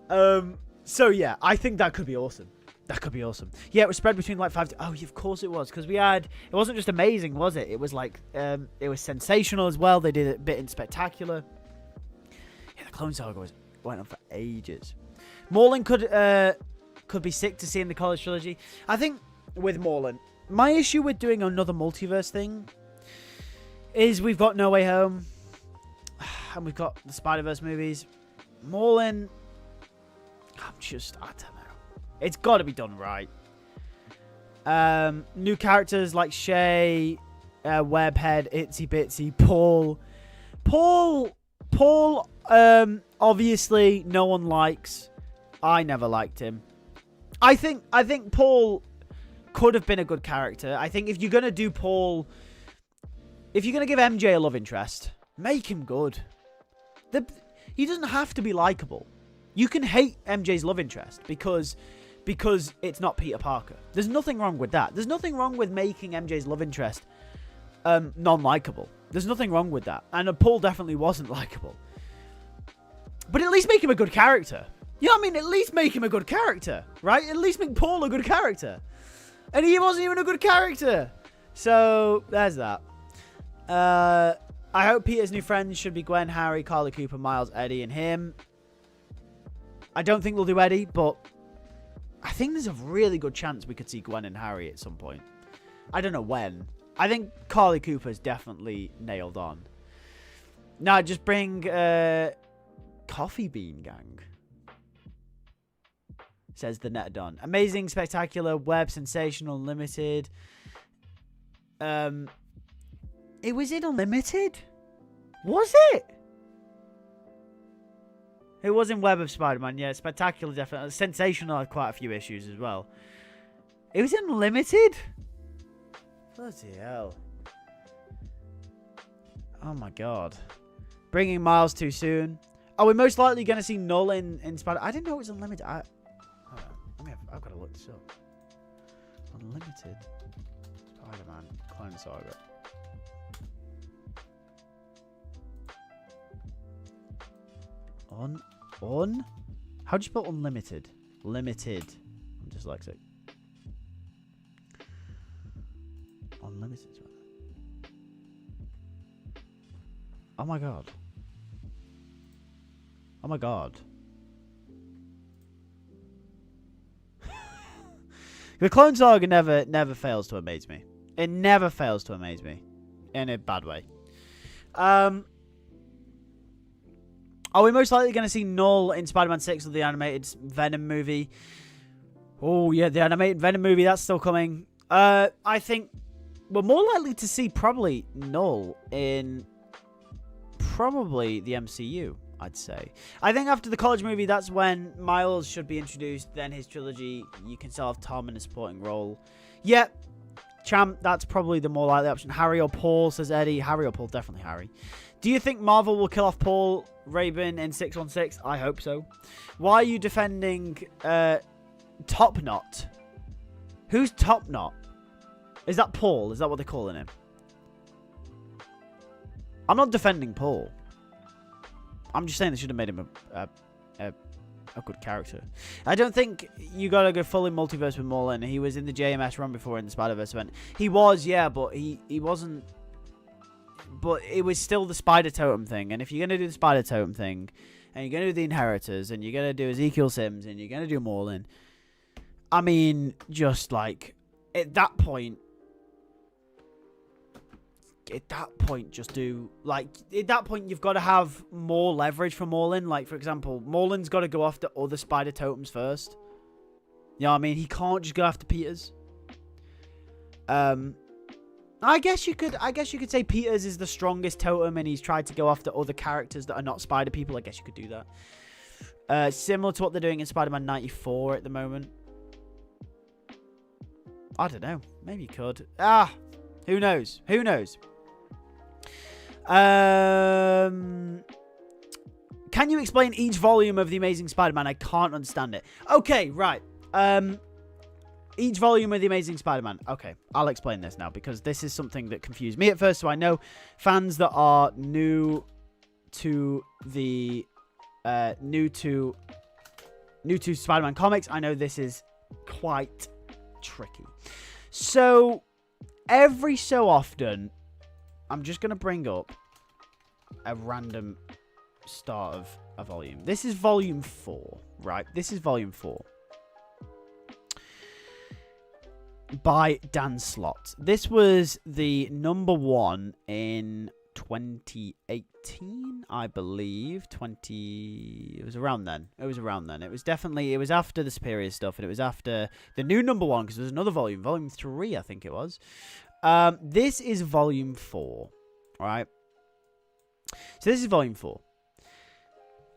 Speaker 1: So yeah, I think that could be awesome. That could be awesome. Yeah, it was spread between like 5 oh, yeah, of course it was. Because we had... It wasn't just amazing, was it? It was like... it was sensational as well. They did it a bit in spectacular. Yeah, the Clone Saga went on for ages. Morlin could be sick to see in the college trilogy. I think with Morlin, my issue with doing another multiverse thing is we've got No Way Home. And we've got the Spider-Verse movies. Morlin... I don't know. It's got to be done right. New characters like Shay, Webhead, Itsy Bitsy, Paul. Paul, obviously no one likes. I never liked him. I think Paul could have been a good character. I think if you're going to do Paul... If you're going to give MJ a love interest, make him good. He doesn't have to be likable. You can hate MJ's love interest because it's not Peter Parker. There's nothing wrong with that. There's nothing wrong with making MJ's love interest non-likable. There's nothing wrong with that. And Paul definitely wasn't likable. But at least make him a good character. You know what I mean? At least make him a good character, right? At least make Paul a good character. And he wasn't even a good character. So, there's that. I hope Peter's new friends should be Gwen, Harry, Carly Cooper, Miles, Eddie, and him. I don't think they'll do Eddie, but I think there's a really good chance we could see Gwen and Harry at some point. I don't know when. I think Carly Cooper's definitely nailed on. Now, just bring Coffee Bean Gang. Says the Netadon. Amazing, spectacular, web, sensational, limited. It was in Unlimited? Was it? It was in Web of Spider-Man, yeah. Spectacular, definitely. Sensational had quite a few issues as well. It was in Unlimited? Bloody hell. Oh my god. Bringing Miles too soon. Are we most likely going to see Null in Spider... I didn't know it was Unlimited. I've got to look this up. Unlimited. Spider-Man. Clone Saga. How do you spell unlimited? Limited. I'm dyslexic. Unlimited. Oh my god. Oh my god. The Clone Saga never fails to amaze me. It never fails to amaze me. In a bad way. Are we most likely going to see Null in Spider-Man 6 or the animated Venom movie? Oh, yeah, the animated Venom movie, that's still coming. I think we're more likely to see probably Null in probably the MCU, I'd say. I think after the college movie, that's when Miles should be introduced, then his trilogy. You can still have Tom in a supporting role. Yeah, Champ, that's probably the more likely option. Harry or Paul, says Eddie. Harry or Paul, definitely Harry. Do you think Marvel will kill off Paul Rabin in 616? I hope so. Why are you defending Top Knot? Who's Top Knot? Is that Paul? Is that what they're calling him? I'm not defending Paul. I'm just saying they should have made him a good character. I don't think you gotta go fully multiverse with Morlin. He was in the JMS run before in the Spider-Verse event. He was, yeah, but he wasn't... But it was still the Spider Totem thing. And if you're going to do the Spider Totem thing, and you're going to do the Inheritors, and you're going to do Ezekiel Sims, and you're going to do Morlin, I mean, just like, at that point, just do, like, at that point, you've got to have more leverage for Morlin. Like, for example, Morlin's got to go after other Spider Totems first. You know what I mean? He can't just go after Peters. I guess you could say Peters is the strongest totem and he's tried to go after other characters that are not Spider people. I guess you could do that. Similar to what they're doing in Spider-Man 94 at the moment. I don't know. Maybe you could. Who knows? Who knows? Can you explain each volume of The Amazing Spider-Man? I can't understand it. Okay, right. Each volume of The Amazing Spider-Man. Okay, I'll explain this now because this is something that confused me at first. So I know fans that are new to the new to Spider-Man comics. I know this is quite tricky. So, every so often, I'm just going to bring up a random start of a volume. This is volume 4, right? This is volume 4. By Dan Slott. This was the number 1 in 2018, I believe. It was around then. It was after the Superior stuff, and it was after the new number 1, because there was another volume. Volume 3, I think it was. This is volume 4, right? So this is volume 4.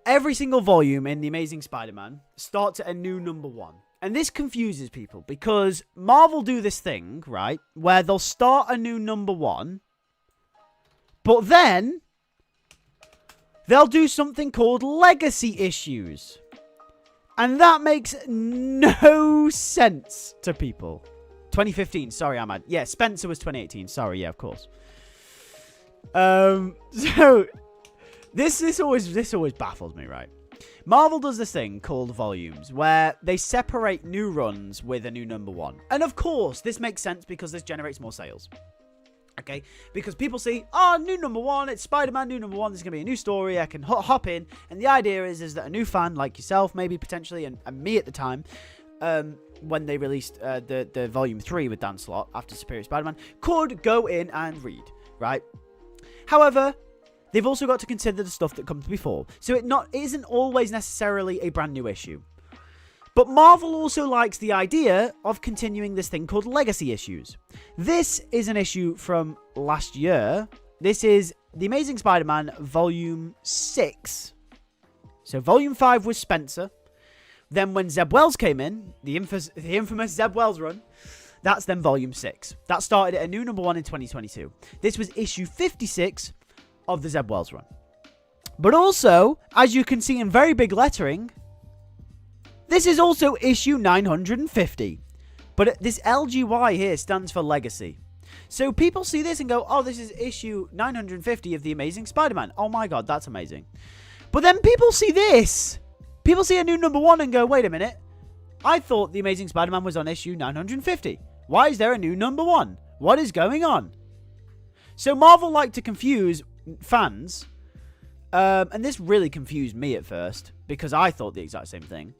Speaker 1: Every single volume in The Amazing Spider-Man starts at a new number 1. And this confuses people because Marvel do this thing, right, where they'll start a new number 1, but then they'll do something called legacy issues. And that makes no sense to people. 2015, sorry, Ahmad. Yeah, Spencer was 2018. Sorry, yeah, of course. So this always baffles me, right? Marvel does this thing called volumes, where they separate new runs with a new number 1. And of course, this makes sense because this generates more sales. Okay? Because people see, oh, new number 1, it's Spider-Man, new number 1, there's going to be a new story, I can hop in. And the idea is that a new fan, like yourself, maybe potentially, and me at the time, when they released the volume 3 with Dan Slott after Superior Spider-Man, could go in and read, right? However, they've also got to consider the stuff that comes before. So it isn't always necessarily a brand new issue. But Marvel also likes the idea of continuing this thing called legacy issues. This is an issue from last year. This is The Amazing Spider-Man Volume 6. So Volume 5 was Spencer. Then when Zeb Wells came in, the infamous Zeb Wells run, that's then Volume 6. That started at a new number 1 in 2022. This was issue 56 of the Zeb Wells run. But also, as you can see in very big lettering, this is also issue 950. But this LGY here stands for legacy. So people see this and go, oh, this is issue 950 of The Amazing Spider-Man. Oh my god, that's amazing. But then people see this. People see a new number 1 and go, wait a minute. I thought The Amazing Spider-Man was on issue 950. Why is there a new number 1? What is going on? So Marvel like to confuse fans, and this really confused me at first because I thought the exact same thing.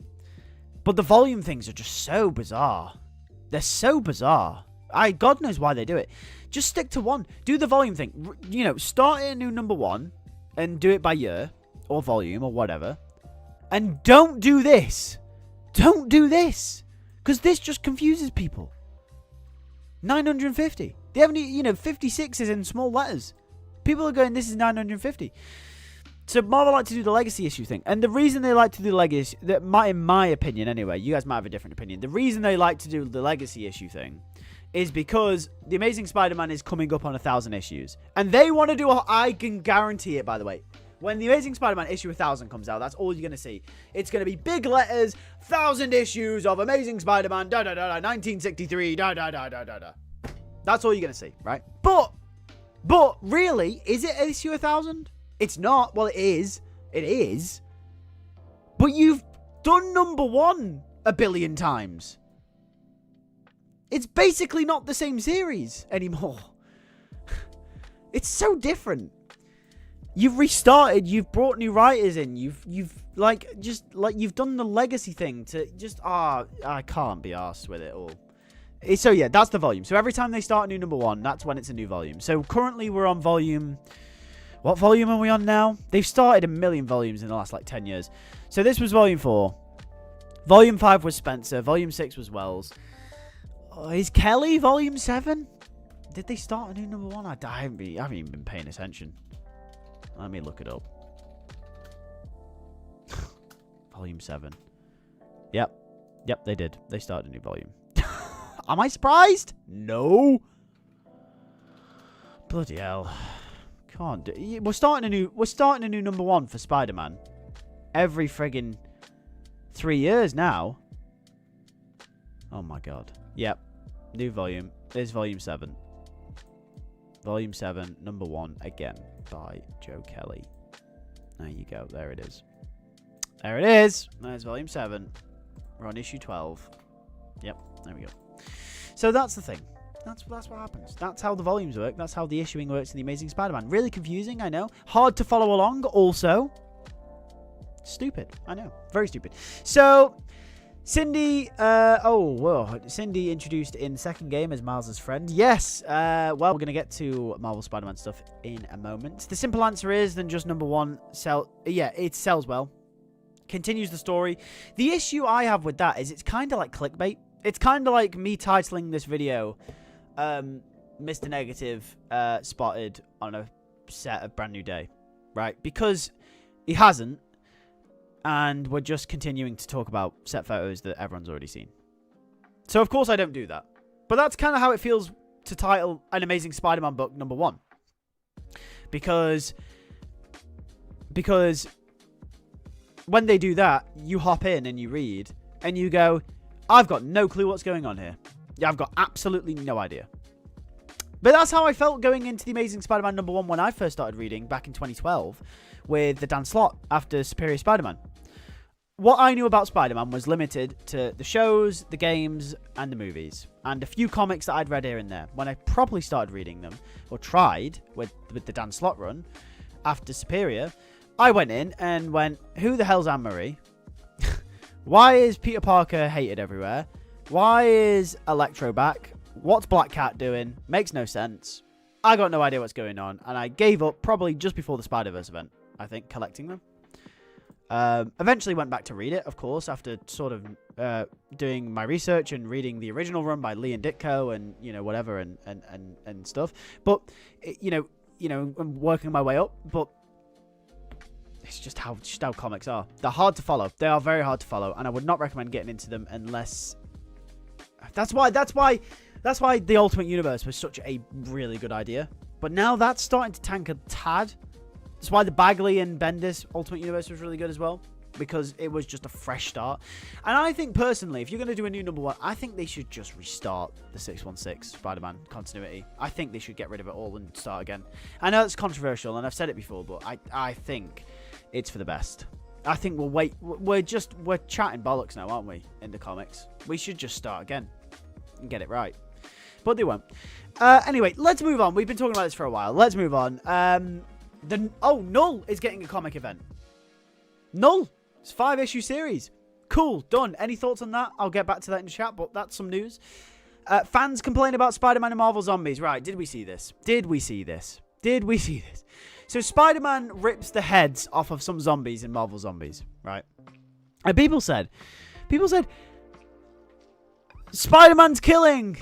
Speaker 1: But the volume things are just so bizarre. They're so bizarre. God knows why they do it. Just stick to one. Do the volume thing. You know, start a new number 1 and do it by year or volume or whatever. And don't do this. Don't do this. Because this just confuses people. 950. They haven't, 56 is in small letters. People are going, this is 950. So Marvel like to do the legacy issue thing. And the reason they like to do the legacy, in my opinion anyway, you guys might have a different opinion. The reason they like to do the legacy issue thing is because The Amazing Spider-Man is coming up on 1,000 issues. And they want to do I can guarantee it, by the way. When The Amazing Spider-Man issue 1,000 comes out, that's all you're going to see. It's going to be big letters, 1,000 issues of Amazing Spider-Man, 1963, That's all you're going to see, right? But really, is it issue 1,000? It's not. Well, it is. It is. But you've done number 1 a billion times. It's basically not the same series anymore. It's so different. You've restarted. You've brought new writers in. You've done the legacy thing to just I can't be arsed with it all. So yeah, that's the volume. So every time they start a new number 1, that's when it's a new volume. So currently we're on volume. What volume are we on now? They've started a million volumes in the last 10 years. So this was volume 4. Volume 5 was Spencer. Volume 6 was Wells. Is Kelly volume 7? Did they start a new number 1? I haven't even been paying attention. Let me look it up. Volume 7. Yep, they did. They started a new volume. Am I surprised? No. Bloody hell. Can't do. We're starting a new number 1 for Spider-Man. Every friggin' 3 years now. Oh my god. Yep. New volume. There's volume 7. Volume 7, number 1 again by Joe Kelly. There you go. There it is. There it is. There's volume 7. We're on issue 12. Yep, there we go. So that's the thing. That's what happens. That's how the volumes work. That's how the issuing works in The Amazing Spider-Man. Really confusing, I know. Hard to follow along, also. Stupid, I know. Very stupid. So, Cindy, Cindy introduced in second game as Miles' friend. Yes, well, we're going to get to Marvel Spider-Man stuff in a moment. The simple answer is then just number one, it sells well. Continues the story. The issue I have with that is it's kind of like clickbait. It's kind of like me titling this video, Mr. Negative spotted on a set of Brand New Day, right? Because he hasn't, and we're just continuing to talk about set photos that everyone's already seen. So, of course, I don't do that. But that's kind of how it feels to title an Amazing Spider-Man book number one. Because when they do that, you hop in and you read, and you go, I've got no clue what's going on here. Yeah, I've got absolutely no idea. But that's how I felt going into The Amazing Spider-Man number one when I first started reading back in 2012 with the Dan Slott after Superior Spider-Man. What I knew about Spider-Man was limited to the shows, the games, and the movies. And a few comics that I'd read here and there. When I properly started reading them, or tried with the Dan Slott run, after Superior, I went in and went, who the hell's Anne-Marie? Why is Peter Parker hated everywhere? Why is Electro back? What's Black Cat doing? Makes no sense. I got no idea what's going on. And I gave up probably just before the Spider-Verse event, I think, collecting them. Eventually went back to read it, of course, after sort of doing my research and reading the original run by Lee and Ditko and, you know, whatever and stuff. But, you know, I'm working my way up. But it's just how comics are. They're hard to follow. They are very hard to follow, and I would not recommend getting into them unless. That's why the Ultimate Universe was such a really good idea. But now that's starting to tank a tad. That's why the Bagley and Bendis Ultimate Universe was really good as well, because it was just a fresh start. And I think personally, if you're going to do a new number one, I think they should just restart the 616 Spider-Man continuity. I think they should get rid of it all and start again. I know it's controversial, and I've said it before, but I think it's for the best. I think we'll wait. We're chatting bollocks now, aren't we, in the comics? We should just start again and get it right. But they won't. Anyway, let's move on. We've been talking about this for a while. Let's move on. Null is getting a comic event. Null. It's a 5-issue series. Cool. Done. Any thoughts on that? I'll get back to that in the chat, but that's some news. Fans complain about Spider-Man and Marvel Zombies. Right. Did we see this? So Spider-Man rips the heads off of some zombies in Marvel Zombies. Right. And people said, Spider-Man's killing.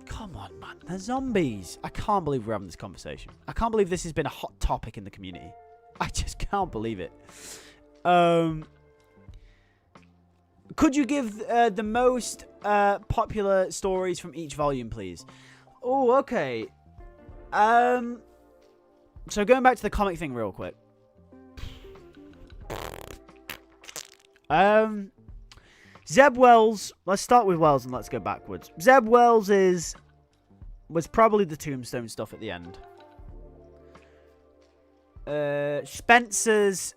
Speaker 1: Come on, man. They're zombies. I can't believe we're having this conversation. I can't believe this has been a hot topic in the community. I just can't believe it. Could you give the most popular stories from each volume, please? Oh, okay. So going back to the comic thing real quick. Zeb Wells, let's start with Wells and let's go backwards. Zeb Wells was probably the Tombstone stuff at the end. Spencer's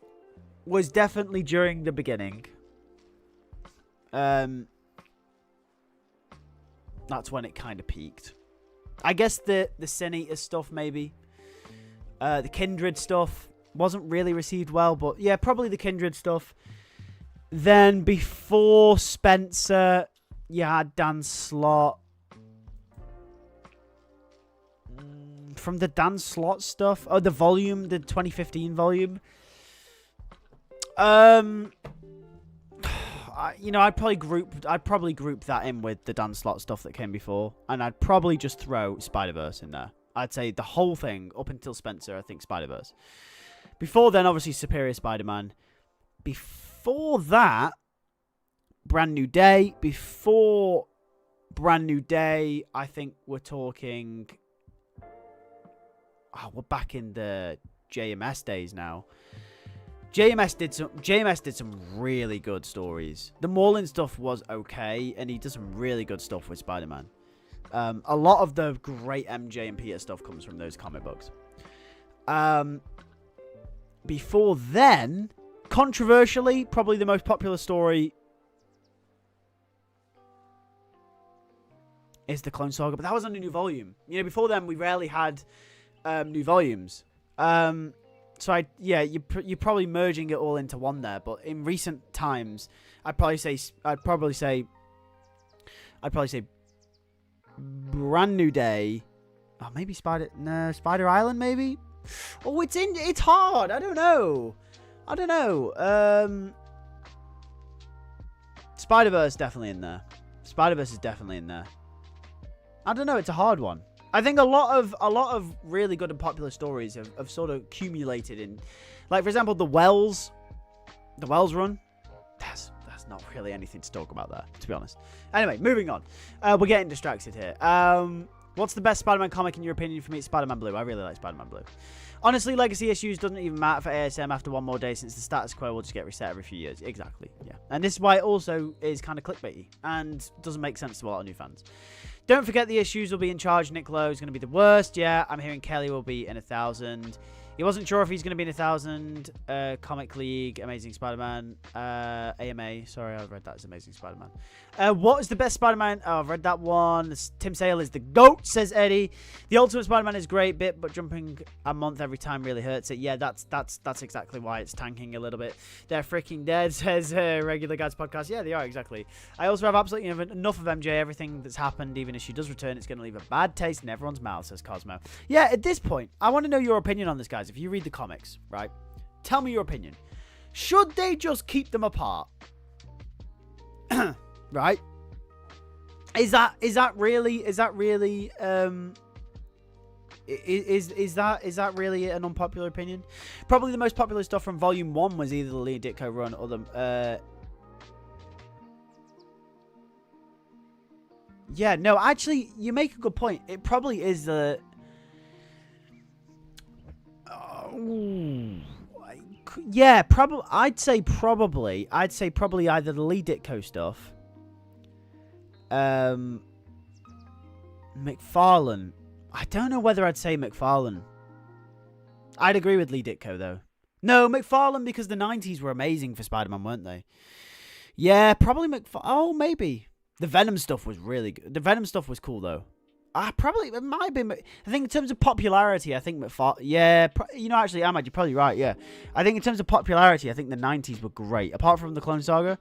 Speaker 1: was definitely during the beginning. That's when it kind of peaked. I guess the Sin Eater stuff maybe. The Kindred stuff wasn't really received well, but yeah, probably the Kindred stuff. Then before Spencer, you had Dan Slott. From the Dan Slott stuff, the 2015 volume. I'd probably group that in with the Dan Slott stuff that came before, and I'd probably just throw Spider-Verse in there. I'd say the whole thing up until Spencer, I think Spider-Verse. Before then, obviously Superior Spider-Man. Before that, Brand New Day. Before Brand New Day, I think we're talking. Oh, we're back in the JMS days now. JMS did some really good stories. The Morlin stuff was okay, and he does some really good stuff with Spider-Man. A lot of the great MJ and Peter stuff comes from those comic books. Before then, controversially, probably the most popular story is the Clone Saga, but that was on a new volume. You know, before then we rarely had new volumes. So you're probably merging it all into one there. But in recent times, I'd probably say Brand New Day. Oh, maybe Spider Island, maybe. Oh, it's hard. I don't know. Spider-Verse definitely in there. Spider-Verse is definitely in there. I don't know. It's a hard one. I think a lot of really good and popular stories have sort of accumulated in, like, for example, the Wells run. That's not really anything to talk about there, to be honest. Anyway, moving on. We're getting distracted here. What's the best Spider-Man comic in your opinion? For me, it's Spider-Man Blue. I really like Spider-Man Blue. Honestly, legacy issues doesn't even matter for ASM after one more day, since the status quo will just get reset every few years. Exactly, yeah. And this is why it also is kind of clickbaity and doesn't make sense to a lot of new fans. Don't forget the issues will be in charge. Nick Lowe is going to be the worst. Yeah, I'm hearing Kelly will be in 1,000. He wasn't sure if he's going to be in 1,000. Comic League, Amazing Spider-Man, AMA. Sorry, I read that as Amazing Spider-Man. What is the best Spider-Man? Oh, I've read that one. Tim Sale is the GOAT, says Eddie. The Ultimate Spider-Man is great bit, but jumping a month every time really hurts it. Yeah, that's exactly why it's tanking a little bit. They're freaking dead, says Regular Guys Podcast. Yeah, they are, exactly. I also have absolutely enough of MJ. Everything that's happened, even if she does return, it's going to leave a bad taste in everyone's mouth, says Cosmo. Yeah, at this point, I want to know your opinion on this, guys. If you read the comics, right? Tell me your opinion. Should they just keep them apart? Right? Is that really an unpopular opinion? Probably the most popular stuff from Volume 1 was either the Lee Ditko run or the yeah, no, actually, you make a good point. It probably is the yeah, probably. I'd say probably either the Lee Ditko stuff, McFarlane. I don't know whether I'd say McFarlane. I'd agree with Lee Ditko though. No, McFarlane, because the 90s were amazing for Spider-Man, weren't they? Yeah, probably McFarlane. Oh, maybe. The Venom stuff was really good. The Venom stuff was cool though. Probably, it might be. I think in terms of popularity, I think McFarlane. Yeah, you know, actually, Ahmad, you're probably right. Yeah, I think in terms of popularity, I think the 90s were great. Apart from the Clone Saga,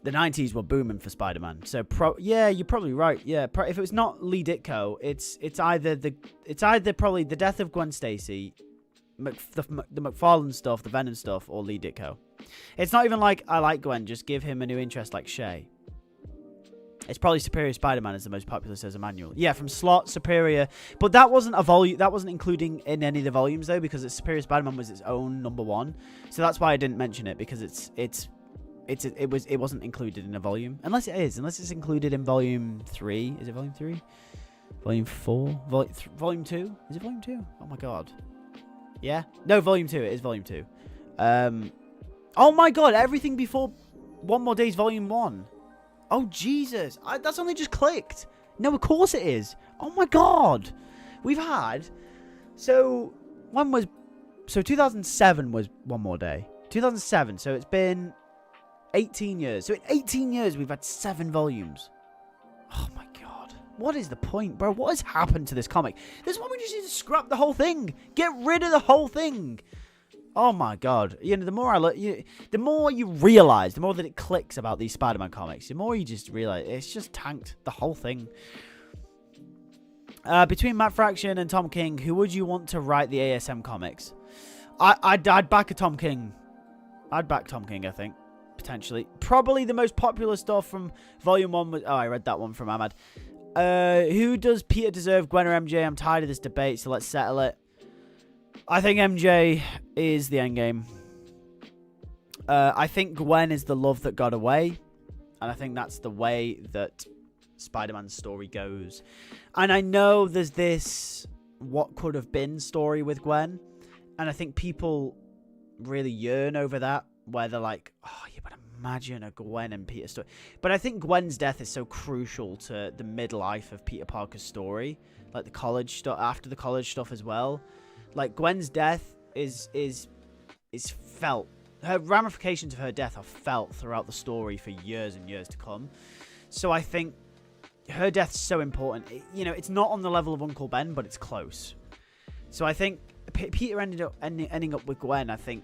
Speaker 1: the 90s were booming for Spider-Man. So, yeah, you're probably right. Yeah, if it was not Lee Ditko, it's either probably the death of Gwen Stacy, the McFarlane stuff, the Venom stuff, or Lee Ditko. It's not even like I like Gwen. Just give him a new interest like Shay. It's probably Superior Spider-Man is the most popular, says Emmanuel. Yeah, from Slot, Superior. But that wasn't a volume. That wasn't including in any of the volumes, though, because Superior Spider-Man was its own #1. So that's why I didn't mention it, because it wasn't included in a volume. Unless it is. Unless it's included in Volume 3. Is it Volume 3? Volume 4? Volume 2? Is it Volume 2? Oh, my God. Yeah? No, Volume 2. It is Volume 2. Oh, my God. Everything before One More Day's Volume 1. Oh, Jesus. That's only just clicked. No, of course it is. Oh, my God. We've had... So, 2007 was One More Day. 2007. So, it's been 18 years. So, in 18 years, we've had 7 volumes. Oh, my God. What is the point, bro? What has happened to this comic? This one, we just need to scrap the whole thing. Get rid of the whole thing. Oh my God! You know, the more I look, the more you realize, the more that it clicks about these Spider-Man comics, the more you just realize it's just tanked the whole thing. Between Matt Fraction and Tom King, who would you want to write the ASM comics? I'd back a Tom King. I'd back Tom King, I think, potentially. Probably the most popular stuff from Volume 1 was... Oh, I read that one from Ahmad. Who does Peter deserve, Gwen or MJ? I'm tired of this debate, so let's settle it. I think MJ is the endgame. I think Gwen is the love that got away. And I think that's the way that Spider-Man's story goes. And I know there's this what could have been story with Gwen. And I think people really yearn over that. Where they're like, oh, yeah, but imagine a Gwen and Peter story. But I think Gwen's death is so crucial to the midlife of Peter Parker's story. Like the college stuff, after the college stuff as well. Like, Gwen's death is felt. Her ramifications of her death are felt throughout the story for years and years to come. So I think her death's so important. You know, it's not on the level of Uncle Ben, but it's close. So I think Peter ending up with Gwen, I think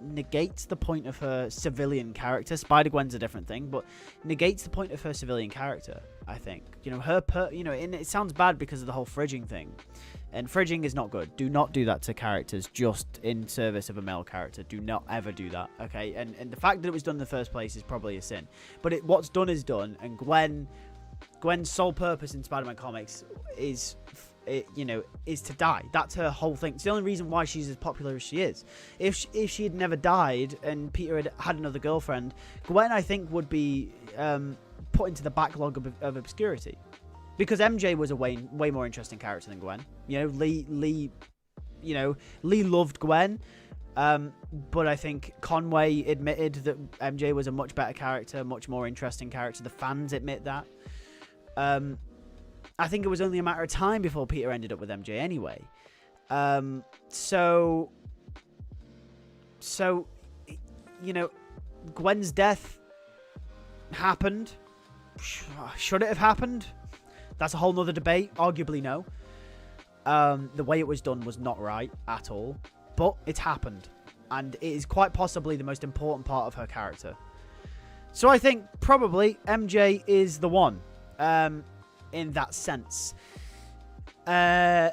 Speaker 1: negates the point of her civilian character. Spider-Gwen's a different thing, but negates the point of her civilian character, I think. You know, and it sounds bad because of the whole fridging thing. And fridging is not good. Do not do that to characters just in service of a male character. Do not ever do that, okay? And the fact that it was done in the first place is probably a sin. But what's done is done, and Gwen's sole purpose in Spider-Man comics is to die. That's her whole thing. It's the only reason why she's as popular as she is. If she had never died and Peter had another girlfriend, Gwen, I think, would be put into the backlog of obscurity. Because MJ was a way more interesting character than Gwen. You know, Lee loved Gwen. But I think Conway admitted that MJ was a much better character, much more interesting character. The fans admit that. I think it was only a matter of time before Peter ended up with MJ anyway. So, you know, Gwen's death happened. Should it have happened? That's a whole nother debate. Arguably, no. The way it was done was not right at all. But it's happened. And it is quite possibly the most important part of her character. So I think probably MJ is the one. In that sense. Lee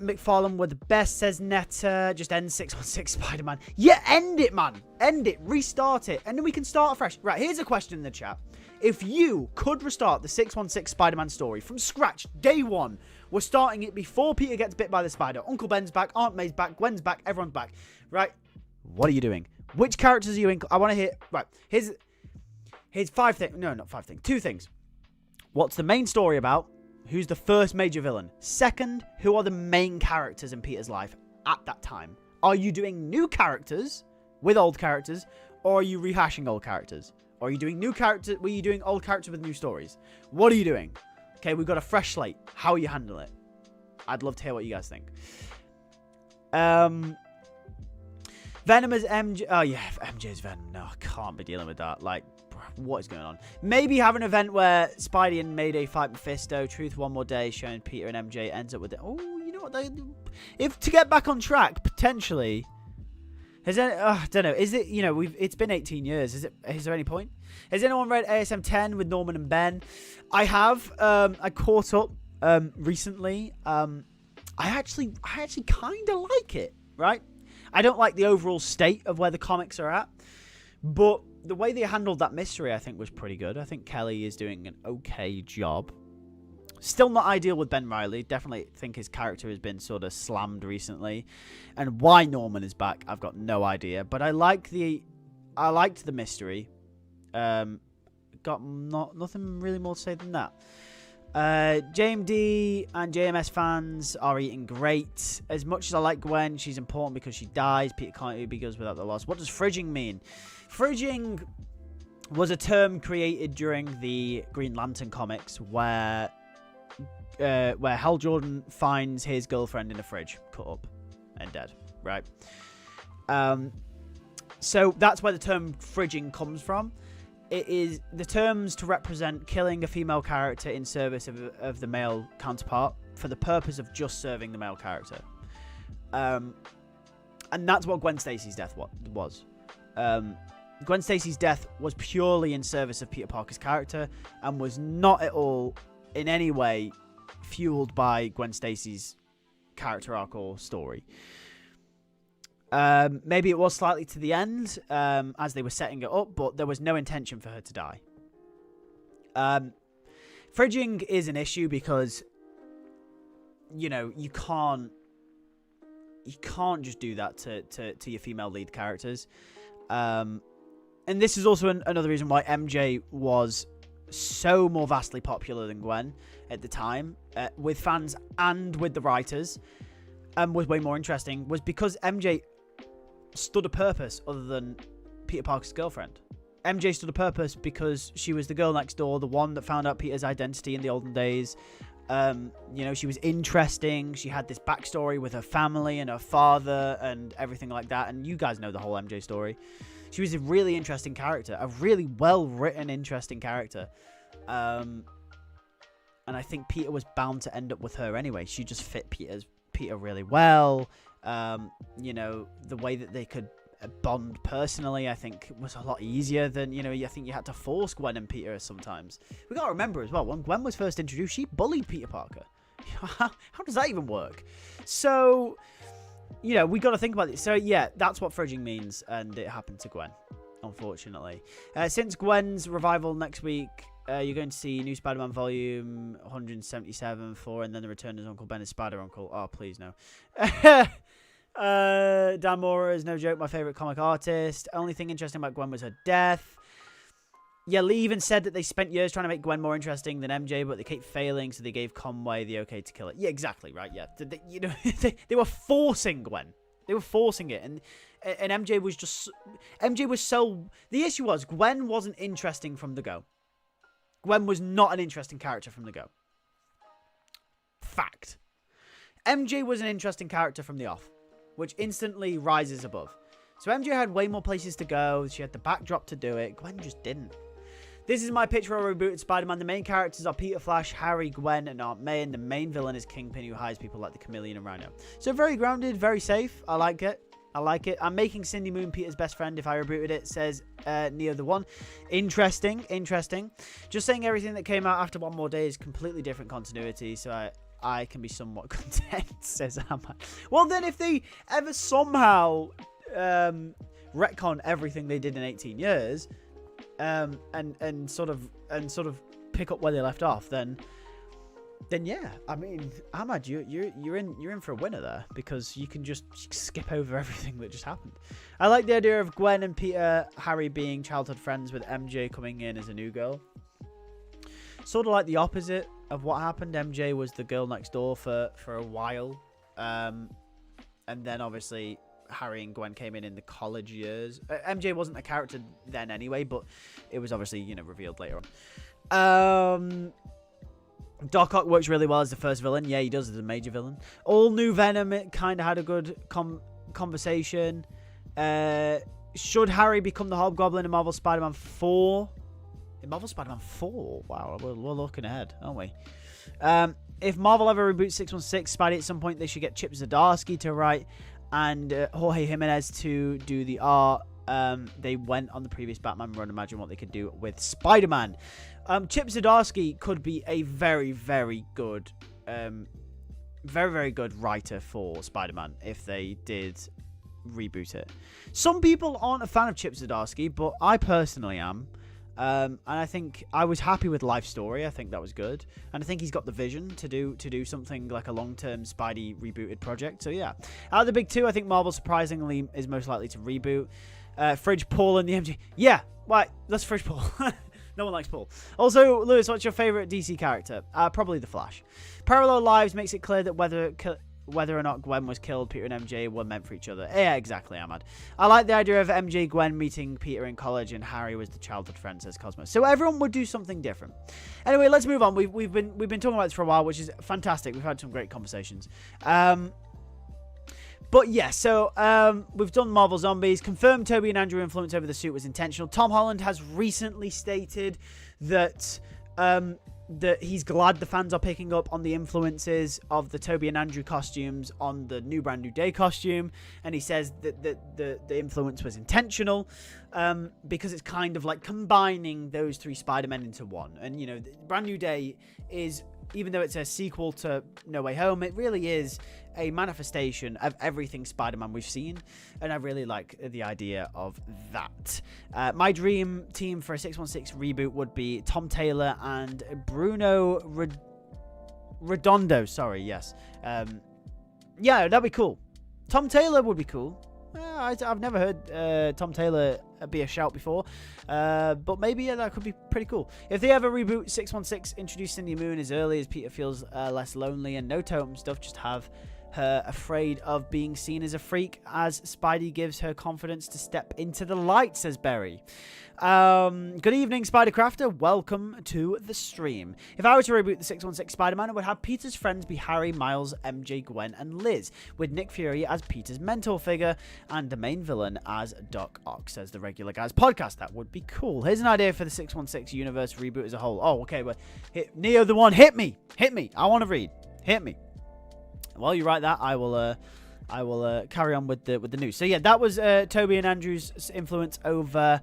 Speaker 1: McFarlane were the best, says Netta. Just end 616 Spider-Man. Yeah, end it, man. End it. Restart it. And then we can start afresh. Right, here's a question in the chat. If you could restart the 616 Spider-Man story from scratch, day one, we're starting it before Peter gets bit by the spider. Uncle Ben's back, Aunt May's back, Gwen's back, everyone's back. Right? What are you doing? Which characters are you in? I want to hear... Right, here's 5 things. No, not 5 things. 2 things. What's the main story about? Who's the first major villain? Second, who are the main characters in Peter's life at that time? Are you doing new characters with old characters, or are you rehashing old characters? Or are you doing new characters? Were you doing old characters with new stories? What are you doing? Okay, we've got a fresh slate. How are you handling it? I'd love to hear what you guys think. Venom as MJ. Oh yeah, MJ is Venom. No, I can't be dealing with that. Like, what is going on? Maybe have an event where Spidey and Mayday fight Mephisto. Truth one more day, showing Peter and MJ ends up with it. Oh, you know what? If to get back on track, potentially. I don't know. Is it? You know, it's been 18 years. Is there any point? Has anyone read ASM 10 with Norman and Ben? I have. I caught up recently. I actually kind of like it. Right. I don't like the overall state of where the comics are at, but the way they handled that mystery, I think, was pretty good. I think Kelly is doing an okay job. Still not ideal with Ben Reilly. Definitely think his character has been sort of slammed recently. And why Norman is back, I've got no idea. But I liked the mystery. Got nothing really more to say than that. JMD and JMS fans are eating great. As much as I like Gwen, she's important because she dies. Peter can't be good without the loss. What does fridging mean? Fridging was a term created during the Green Lantern comics where Hal Jordan finds his girlfriend in a fridge, cut up and dead, right? So that's where the term fridging comes from. It is the terms to represent killing a female character in service of the male counterpart for the purpose of just serving the male character. And that's what Gwen Stacy's death was. Gwen Stacy's death was purely in service of Peter Parker's character and was not at all in any way fueled by Gwen Stacy's character arc or story. Maybe it was slightly to the end as they were setting it up, but there was no intention for her to die. Fridging is an issue because, you know, you can't just do that to your female lead characters. And this is also another reason why MJ was so more vastly popular than Gwen at the time, with fans and with the writers, was way more interesting, was because MJ stood a purpose other than Peter Parker's girlfriend. MJ stood a purpose because she was the girl next door, the one that found out Peter's identity in the olden days. You know, she was interesting. She had this backstory with her family and her father and everything like that. And you guys know the whole MJ story. She was a really interesting character, a really well-written, interesting character. And I think Peter was bound to end up with her anyway. She just fit Peter really well. You know, the way that they could bond personally, I think, was a lot easier than, you know, I think you had to force Gwen and Peter sometimes. We got to remember as well, when Gwen was first introduced, she bullied Peter Parker. How does that even work? So, you know, we got to think about it. So, yeah, that's what fridging means, and it happened to Gwen, unfortunately. Since Gwen's revival next week, you're going to see New Spider-Man Volume 177, 4, and then the return of Uncle Ben as Spider-Uncle. Oh, please, no. Dan Mora is no joke my favourite comic artist. Only thing interesting about Gwen was her death. Yeah, Lee even said that they spent years trying to make Gwen more interesting than MJ, but they kept failing, so they gave Conway the okay to kill it. Yeah, exactly, right, yeah. You know, they were forcing Gwen. They were forcing it, and MJ was just... MJ was so... The issue was, Gwen wasn't interesting from the go. Gwen was not an interesting character from the go. Fact. MJ was an interesting character from the off, which instantly rises above. So MJ had way more places to go. She had the backdrop to do it. Gwen just didn't. This is my pitch for a rebooted Spider-Man. The main characters are Peter, Flash, Harry, Gwen, and Aunt May, and the main villain is Kingpin, who hides people like the Chameleon and Rhino. So very grounded, very safe. I like it. I like it. I'm making Cindy Moon Peter's best friend if I rebooted it, says Neo the One. Interesting, interesting. Just saying everything that came out after One More Day is completely different continuity, so I can be somewhat content, says Amma. Well, then if they ever somehow retcon everything they did in 18 years, and sort of pick up where they left off, then yeah, I mean, Ahmad, you're in for a winner there, because you can just skip over everything that just happened. I like the idea of Gwen and Peter, Harry being childhood friends with MJ coming in as a new girl. Sort of like the opposite of what happened. MJ was the girl next door for a while, and then obviously Harry and Gwen came in the college years. MJ wasn't a character then anyway, but it was obviously, you know, revealed later on. Doc Ock works really well as the first villain. Yeah, he does as a major villain. All new Venom, it kind of had a good conversation. Should Harry become the Hobgoblin in Marvel Spider-Man 4? In Marvel Spider-Man 4? Wow, we're looking ahead, aren't we? If Marvel ever reboots 616 Spidey at some point, they should get Chip Zdarsky to write and Jorge Jimenez to do the art. They went on the previous Batman run. Imagine what they could do with Spider-Man. Chip Zdarsky could be a very, very good writer for Spider-Man if they did reboot it. Some people aren't a fan of Chip Zdarsky, but I personally am. And I think I was happy with Life Story. I think that was good, and I think he's got the vision to do something like a long-term Spidey rebooted project. So yeah, out of the big two, I think Marvel surprisingly is most likely to reboot. Fridge Paul and the MJ. Yeah, right. Let's Fridge Paul. No one likes Paul. Also, Lewis, what's your favorite DC character? Probably the Flash. Parallel Lives makes it clear that whether or not Gwen was killed, Peter and MJ were meant for each other. Yeah, exactly, Ahmad. I like the idea of MJ Gwen meeting Peter in college and Harry was the childhood friend, says Cosmos. So everyone would do something different. Anyway, let's move on. We've been talking about this for a while, which is fantastic. We've had some great conversations. But yeah, so we've done Marvel Zombies. Confirmed Toby and Andrew influence over the suit was intentional. Tom Holland has recently stated that that he's glad the fans are picking up on the influences of the Toby and Andrew costumes on the new Brand New Day costume, and he says that the influence was intentional because it's kind of like combining those three Spider-Men into one. And you know, Brand New Day is, even though it's a sequel to No Way Home, it really is a manifestation of everything Spider-Man we've seen, and I really like the idea of that. My dream team for a 616 reboot would be Tom Taylor and Bruno Redondo. Sorry, yes. Yeah, that'd be cool. Tom Taylor would be cool. I've never heard Tom Taylor be a shout before, but maybe that could be pretty cool. If they ever reboot 616, introduce Cindy Moon as early as Peter feels less lonely, and no totem stuff, just have her afraid of being seen as a freak, as Spidey gives her confidence to step into the light, says Berry. Good evening, Spidercrafter. Welcome to the stream. If I were to reboot the 616 Spider-Man, I would have Peter's friends be Harry, Miles, MJ, Gwen, and Liz, with Nick Fury as Peter's mentor figure and the main villain as Doc Ock, says the Regular Guys podcast. That would be cool. Here's an idea for the 616 universe reboot as a whole. Oh, okay, but Neo the One, hit me. I want to read. Hit me. While you write that, I will carry on with the news. So yeah, that was Toby and Andrew's influence over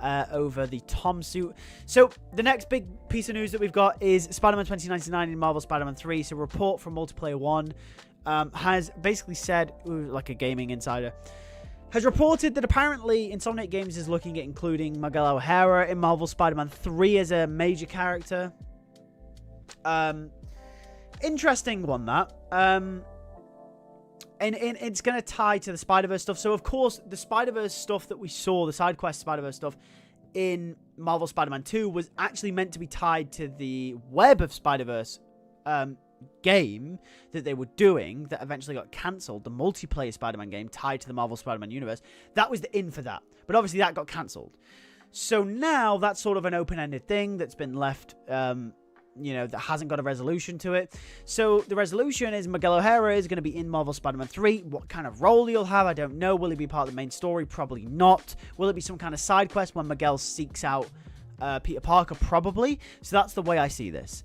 Speaker 1: the Tom suit. So the next big piece of news that we've got is Spider-Man 2099 in Marvel Spider-Man 3. So a report from Multiplayer One has basically said, like a gaming insider, has reported that apparently Insomniac Games is looking at including Miguel O'Hara in Marvel Spider-Man 3 as a major character. Interesting one, that. And it's going to tie to the Spider-Verse stuff. So, of course, the Spider-Verse stuff that we saw, the side quest Spider-Verse stuff in Marvel Spider-Man 2 was actually meant to be tied to the Web of Spider-Verse game that they were doing that eventually got cancelled. The multiplayer Spider-Man game tied to the Marvel Spider-Man universe. That was the in for that. But obviously that got cancelled. So now that's sort of an open-ended thing that's been left... that hasn't got a resolution to it. So the resolution is Miguel O'Hara is going to be in Marvel Spider-Man 3. What kind of role he'll have, I don't know. Will he be part of the main story? Probably not. Will it be some kind of side quest when Miguel seeks out Peter Parker? Probably. So that's the way I see this.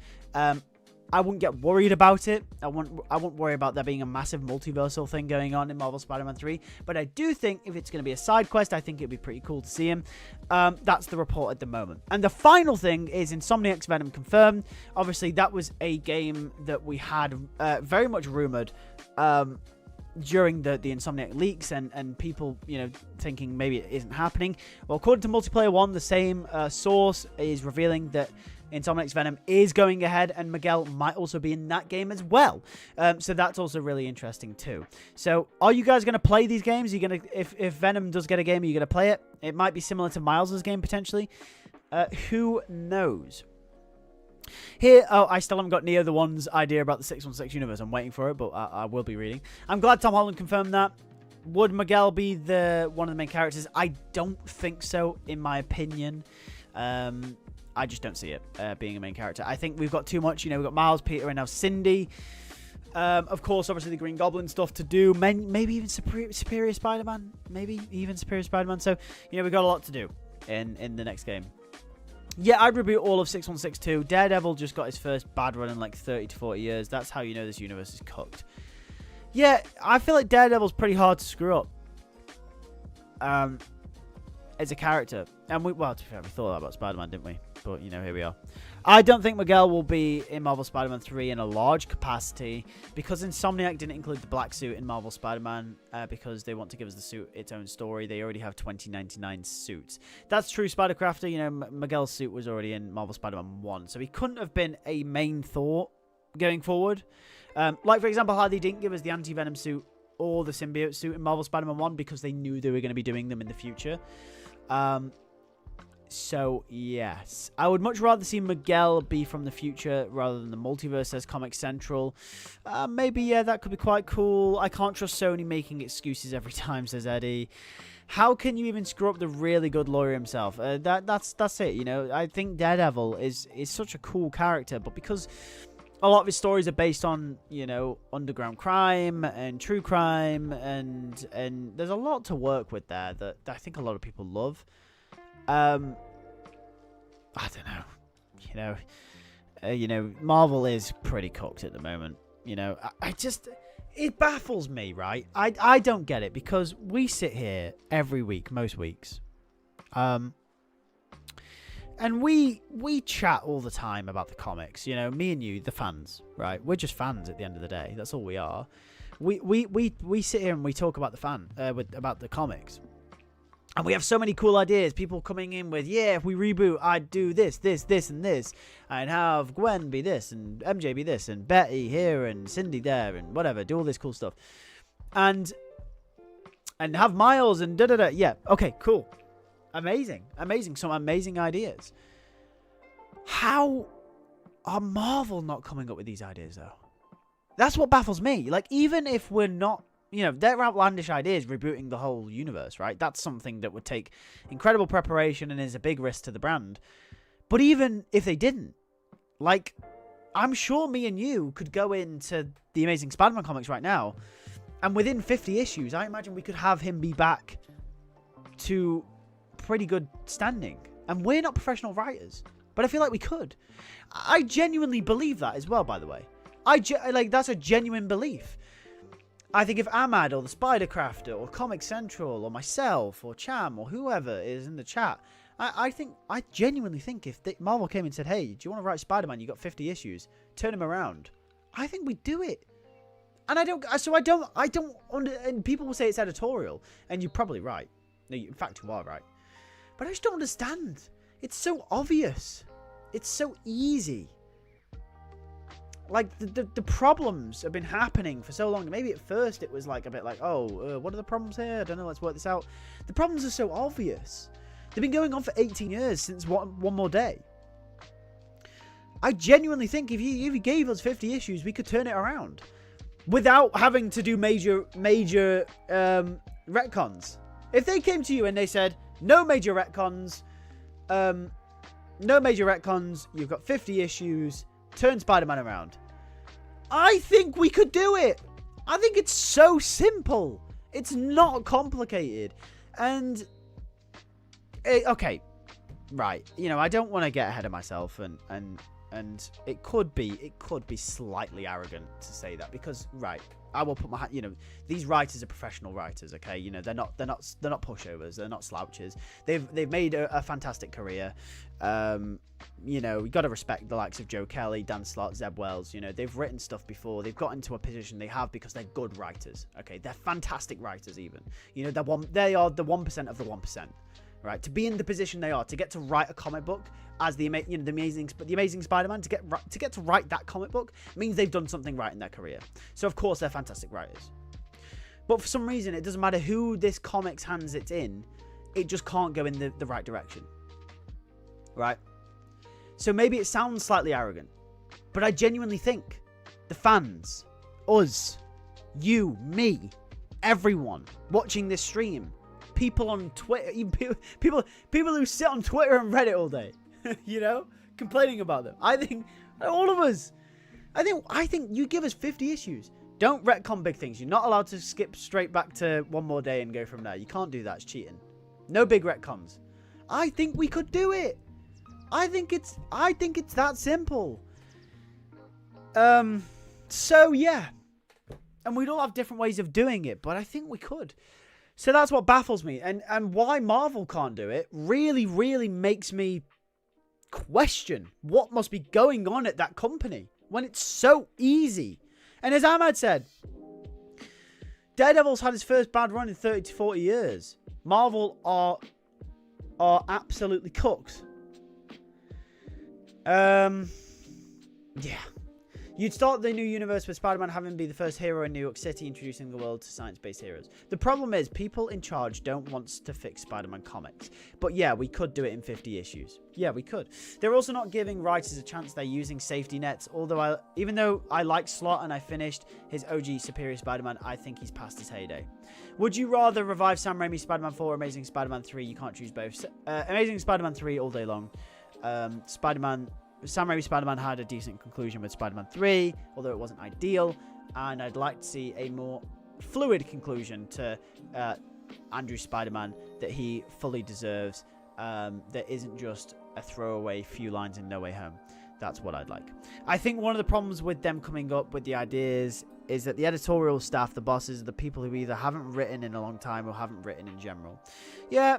Speaker 1: I wouldn't get worried about it. I won't worry about there being a massive multiversal thing going on in Marvel Spider-Man 3. But I do think if it's going to be a side quest, I think it'd be pretty cool to see him. That's the report at the moment. And the final thing is Insomniac's Venom confirmed. Obviously, that was a game that we had very much rumored during the Insomniac leaks and people, thinking maybe it isn't happening. Well, according to Multiplayer One, the same source is revealing that Insomniac's Venom is going ahead, and Miguel might also be in that game as well. So that's also really interesting too. So are you guys going to play these games? Are you going to, if Venom does get a game, are you going to play it? It might be similar to Miles's game potentially. Who knows? Here, I still haven't got Neo the One's idea about the 616 universe. I'm waiting for it, but I will be reading. I'm glad Tom Holland confirmed that. Would Miguel be one of the main characters? I don't think so, in my opinion. I just don't see it being a main character. I think we've got too much. We've got Miles, Peter, and now Cindy. Of course, obviously the Green Goblin stuff to do. Maybe even Superior Spider-Man. Maybe even Superior Spider-Man. So, we've got a lot to do in the next game. Yeah, I'd reboot all of 6162. Daredevil just got his first bad run in like 30 to 40 years. That's how you know this universe is cooked. Yeah, I feel like Daredevil's pretty hard to screw up. As a character. And to be fair, we thought that about Spider-Man, didn't we? But, here we are. I don't think Miguel will be in Marvel Spider-Man 3 in a large capacity because Insomniac didn't include the black suit in Marvel Spider-Man because they want to give us the suit its own story. They already have 2099 suits. That's true, Spider-Crafter. Miguel's suit was already in Marvel Spider-Man 1, so he couldn't have been a main thought going forward. Like, for example, how they didn't give us the anti-Venom suit or the symbiote suit in Marvel Spider-Man 1 because they knew they were going to be doing them in the future. So, yes. I would much rather see Miguel be from the future rather than the multiverse as Comic Central. Maybe, yeah, that could be quite cool. I can't trust Sony making excuses every time, says Eddie. How can you even screw up the really good lawyer himself? That's it, I think Daredevil is such a cool character, but because a lot of his stories are based on, underground crime and true crime, and there's a lot to work with there that I think a lot of people love. I don't know. Marvel is pretty cooked at the moment. It baffles me, right? I don't get it because we sit here every week, most weeks, and we chat all the time about the comics. Me and you, the fans, right? We're just fans at the end of the day. That's all we are. We sit here and we talk about about the comics. And we have so many cool ideas. People coming in with, yeah, if we reboot, I'd do this, and this. I'd have Gwen be this, and MJ be this, and Betty here, and Cindy there, and whatever. Do all this cool stuff. And have Miles, and da-da-da. Yeah, okay, cool. Amazing. Some amazing ideas. How are Marvel not coming up with these ideas, though? That's what baffles me. Like, even if we're not, you know, their outlandish ideas rebooting the whole universe, right? That's something that would take incredible preparation and is a big risk to the brand. But even if they didn't, like, I'm sure me and you could go into the Amazing Spider-Man comics right now, and within 50 issues, I imagine we could have him be back to pretty good standing. And we're not professional writers, but I feel like we could. I genuinely believe that as well, by the way. Like, that's a genuine belief. I think if Ahmad or the Spider Crafter or Comic Central or myself or Cham or whoever is in the chat, I genuinely think if Marvel came and said, hey, do you want to write Spider-Man? You got 50 issues. Turn him around. I think we'd do it. And and people will say it's editorial, and you're probably right. No, in fact, you are right. But I just don't understand. It's so obvious. It's so easy. Like, the problems have been happening for so long. Maybe at first it was like a bit like, what are the problems here? I don't know, let's work this out. The problems are so obvious. They've been going on for 18 years since One More Day. I genuinely think if you gave us 50 issues, we could turn it around. Without having to do major retcons. If they came to you and they said, no major retcons, you've got 50 issues, turn Spider-Man around. I think we could do it. I think it's so simple. It's not complicated. And, okay, right. You know, I don't want to get ahead of myself, and it could be slightly arrogant to say that, because, right, I will put my hand, you know, these writers are professional writers, okay? You know, they're not pushovers, they're not slouches. They've made a fantastic career. You know, we got to respect the likes of Joe Kelly, Dan Slott, Zeb Wells. You know, they've written stuff before. They've got into a position they have because they're good writers, okay? They're fantastic writers even. You know, they are the 1% of the 1%. Right, to be in the position they are, to get to write a comic book as the Amazing Spider-Man, to get to write that comic book means they've done something right in their career. So of course they're fantastic writers. But for some reason, it doesn't matter who this comics hands it in, it just can't go in the right direction. Right? So maybe it sounds slightly arrogant, but I genuinely think the fans, us, you, me, everyone watching this stream, people on Twitter, people who sit on Twitter and Reddit all day, you know, complaining about them. I think all of us. I think you give us 50 issues. Don't retcon big things. You're not allowed to skip straight back to One More Day and go from there. You can't do that. It's cheating. No big retcons. I think we could do it. I think it's that simple. So yeah, and we'd all have different ways of doing it, but I think we could. So that's what baffles me. And why Marvel can't do it really, really makes me question what must be going on at that company when it's so easy. And as Ahmad said, Daredevil's had his first bad run in 30 to 40 years. Marvel are absolutely cooked. Yeah. You'd start the new universe with Spider-Man having be the first hero in New York City, introducing the world to science-based heroes. The problem is people in charge don't want to fix Spider-Man comics. But yeah, we could do it in 50 issues. Yeah, we could. They're also not giving writers a chance. They're using safety nets. Even though I like Slott and I finished his OG Superior Spider-Man, I think he's past his heyday. Would you rather revive Sam Raimi's Spider-Man 4 or Amazing Spider-Man 3? You can't choose both. Amazing Spider-Man 3 all day long. Sam Raimi's Spider-Man had a decent conclusion with Spider-Man 3, although it wasn't ideal, and I'd like to see a more fluid conclusion to Andrew's Spider-Man that he fully deserves, that isn't just a throwaway few lines in No Way Home. That's what I'd like. I think one of the problems with them coming up with the ideas is that the editorial staff, the bosses, are the people who either haven't written in a long time or haven't written in general. Yeah,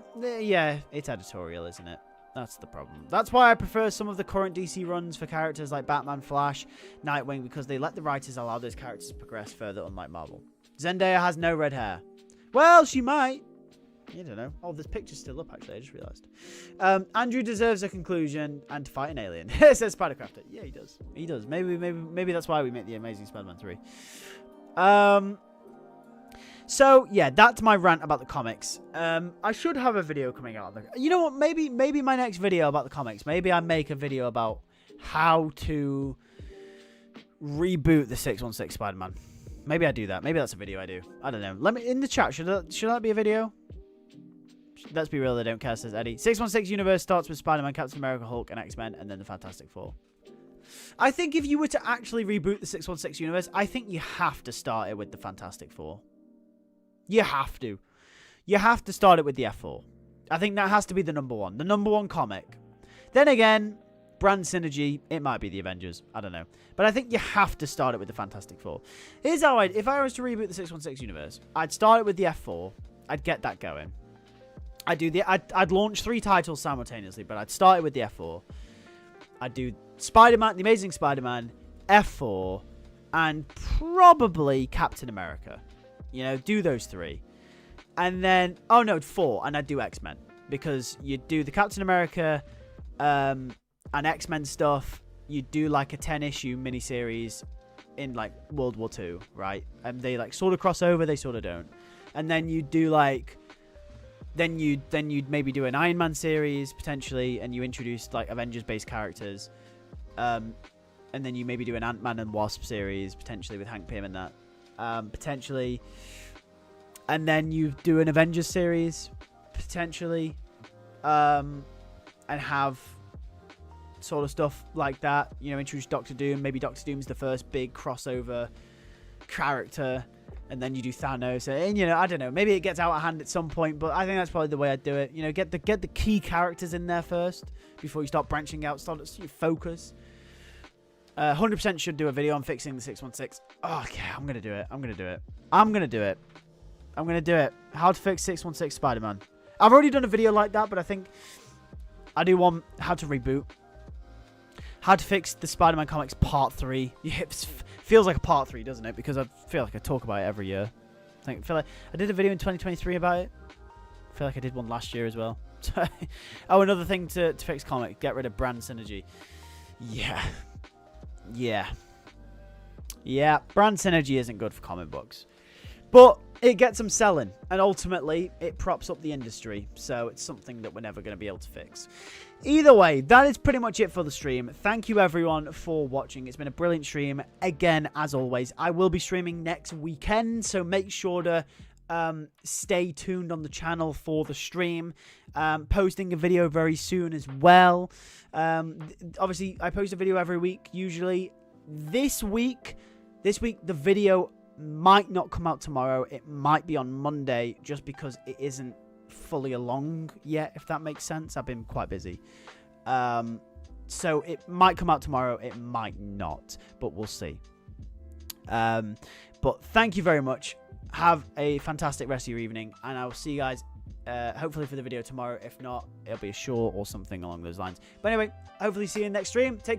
Speaker 1: it's editorial, isn't it? That's the problem. That's why I prefer some of the current DC runs for characters like Batman, Flash, Nightwing, because they let the writers allow those characters to progress further, unlike Marvel. Zendaya has no red hair. Well, she might. You don't know. Oh, this picture's still up, actually. I just realised. Andrew deserves a conclusion and to fight an alien. Says Spider-Crafter. Yeah, he does. He does. Maybe that's why we make the Amazing Spider-Man 3. So, yeah, that's my rant about the comics. I should have a video coming out. You know what? Maybe my next video about the comics. Maybe I make a video about how to reboot the 616 Spider-Man. Maybe I do that. Maybe that's a video I do. I don't know. Let me in the chat. Should that be a video? Let's be real. They don't care, says Eddie. 616 universe starts with Spider-Man, Captain America, Hulk, and X-Men, and then the Fantastic Four. I think if you were to actually reboot the 616 universe, I think you have to start it with the Fantastic Four. You have to. You have to start it with the F4. I think that has to be the number one. The number one comic. Then again, brand synergy, it might be the Avengers. I don't know. But I think you have to start it with the Fantastic Four. Here's how if I was to reboot the 616 universe, I'd start it with the F4. I'd get that going. I'd launch 3 titles simultaneously, but I'd start it with the F4. I'd do Spider-Man, The Amazing Spider-Man, F4, and probably Captain America. You know, do those 3. And then, oh no, 4, and I'd do X-Men. Because you'd do the Captain America and X-Men stuff. You'd do like a 10-issue miniseries in like World War II, right? And they like sort of cross over, they sort of don't. And then you'd do like, then you'd maybe do an Iron Man series potentially, and you introduce like Avengers-based characters. And then you maybe do an Ant-Man and Wasp series potentially with Hank Pym and that. Potentially. And then you do an Avengers series potentially. And have sort of stuff like that. You know, introduce Doctor Doom. Maybe Doctor Doom's the first big crossover character. And then you do Thanos. And, you know, I don't know. Maybe it gets out of hand at some point. But I think that's probably the way I'd do it. You know, get the key characters in there first. Before you start branching out. Start to focus. 100% should do a video on fixing the 616. Oh, yeah. I'm going to do it. I'm going to do it. I'm going to do it. I'm going to do it. How to fix 616 Spider-Man. I've already done a video like that. But I think I do want how to reboot. How to fix the Spider-Man comics part 3. Yeah, it feels like a part 3, doesn't it? Because I feel like I talk about it every year. I feel like I did a video in 2023 about it. I feel like I did one last year as well. Oh, another thing to fix comic. Get rid of brand synergy. Yeah. Yeah. Yeah. Brand synergy isn't good for comic books. But it gets them selling. And ultimately, it props up the industry. So it's something that we're never going to be able to fix. Either way, that is pretty much it for the stream. Thank you everyone for watching. It's been a brilliant stream. Again, as always, I will be streaming next weekend. So make sure to stay tuned on the channel for the stream. Posting a video very soon as well. Obviously, I post a video every week, usually. This week, the video might not come out tomorrow. It might be on Monday, just because it isn't fully along yet, if that makes sense. I've been quite busy. So it might come out tomorrow. It might not, but we'll see. But thank you very much. Have a fantastic rest of your evening, and I will see you guys hopefully for the video tomorrow. If not, it'll be a short or something along those lines. But anyway, hopefully see you in the next stream. Take care.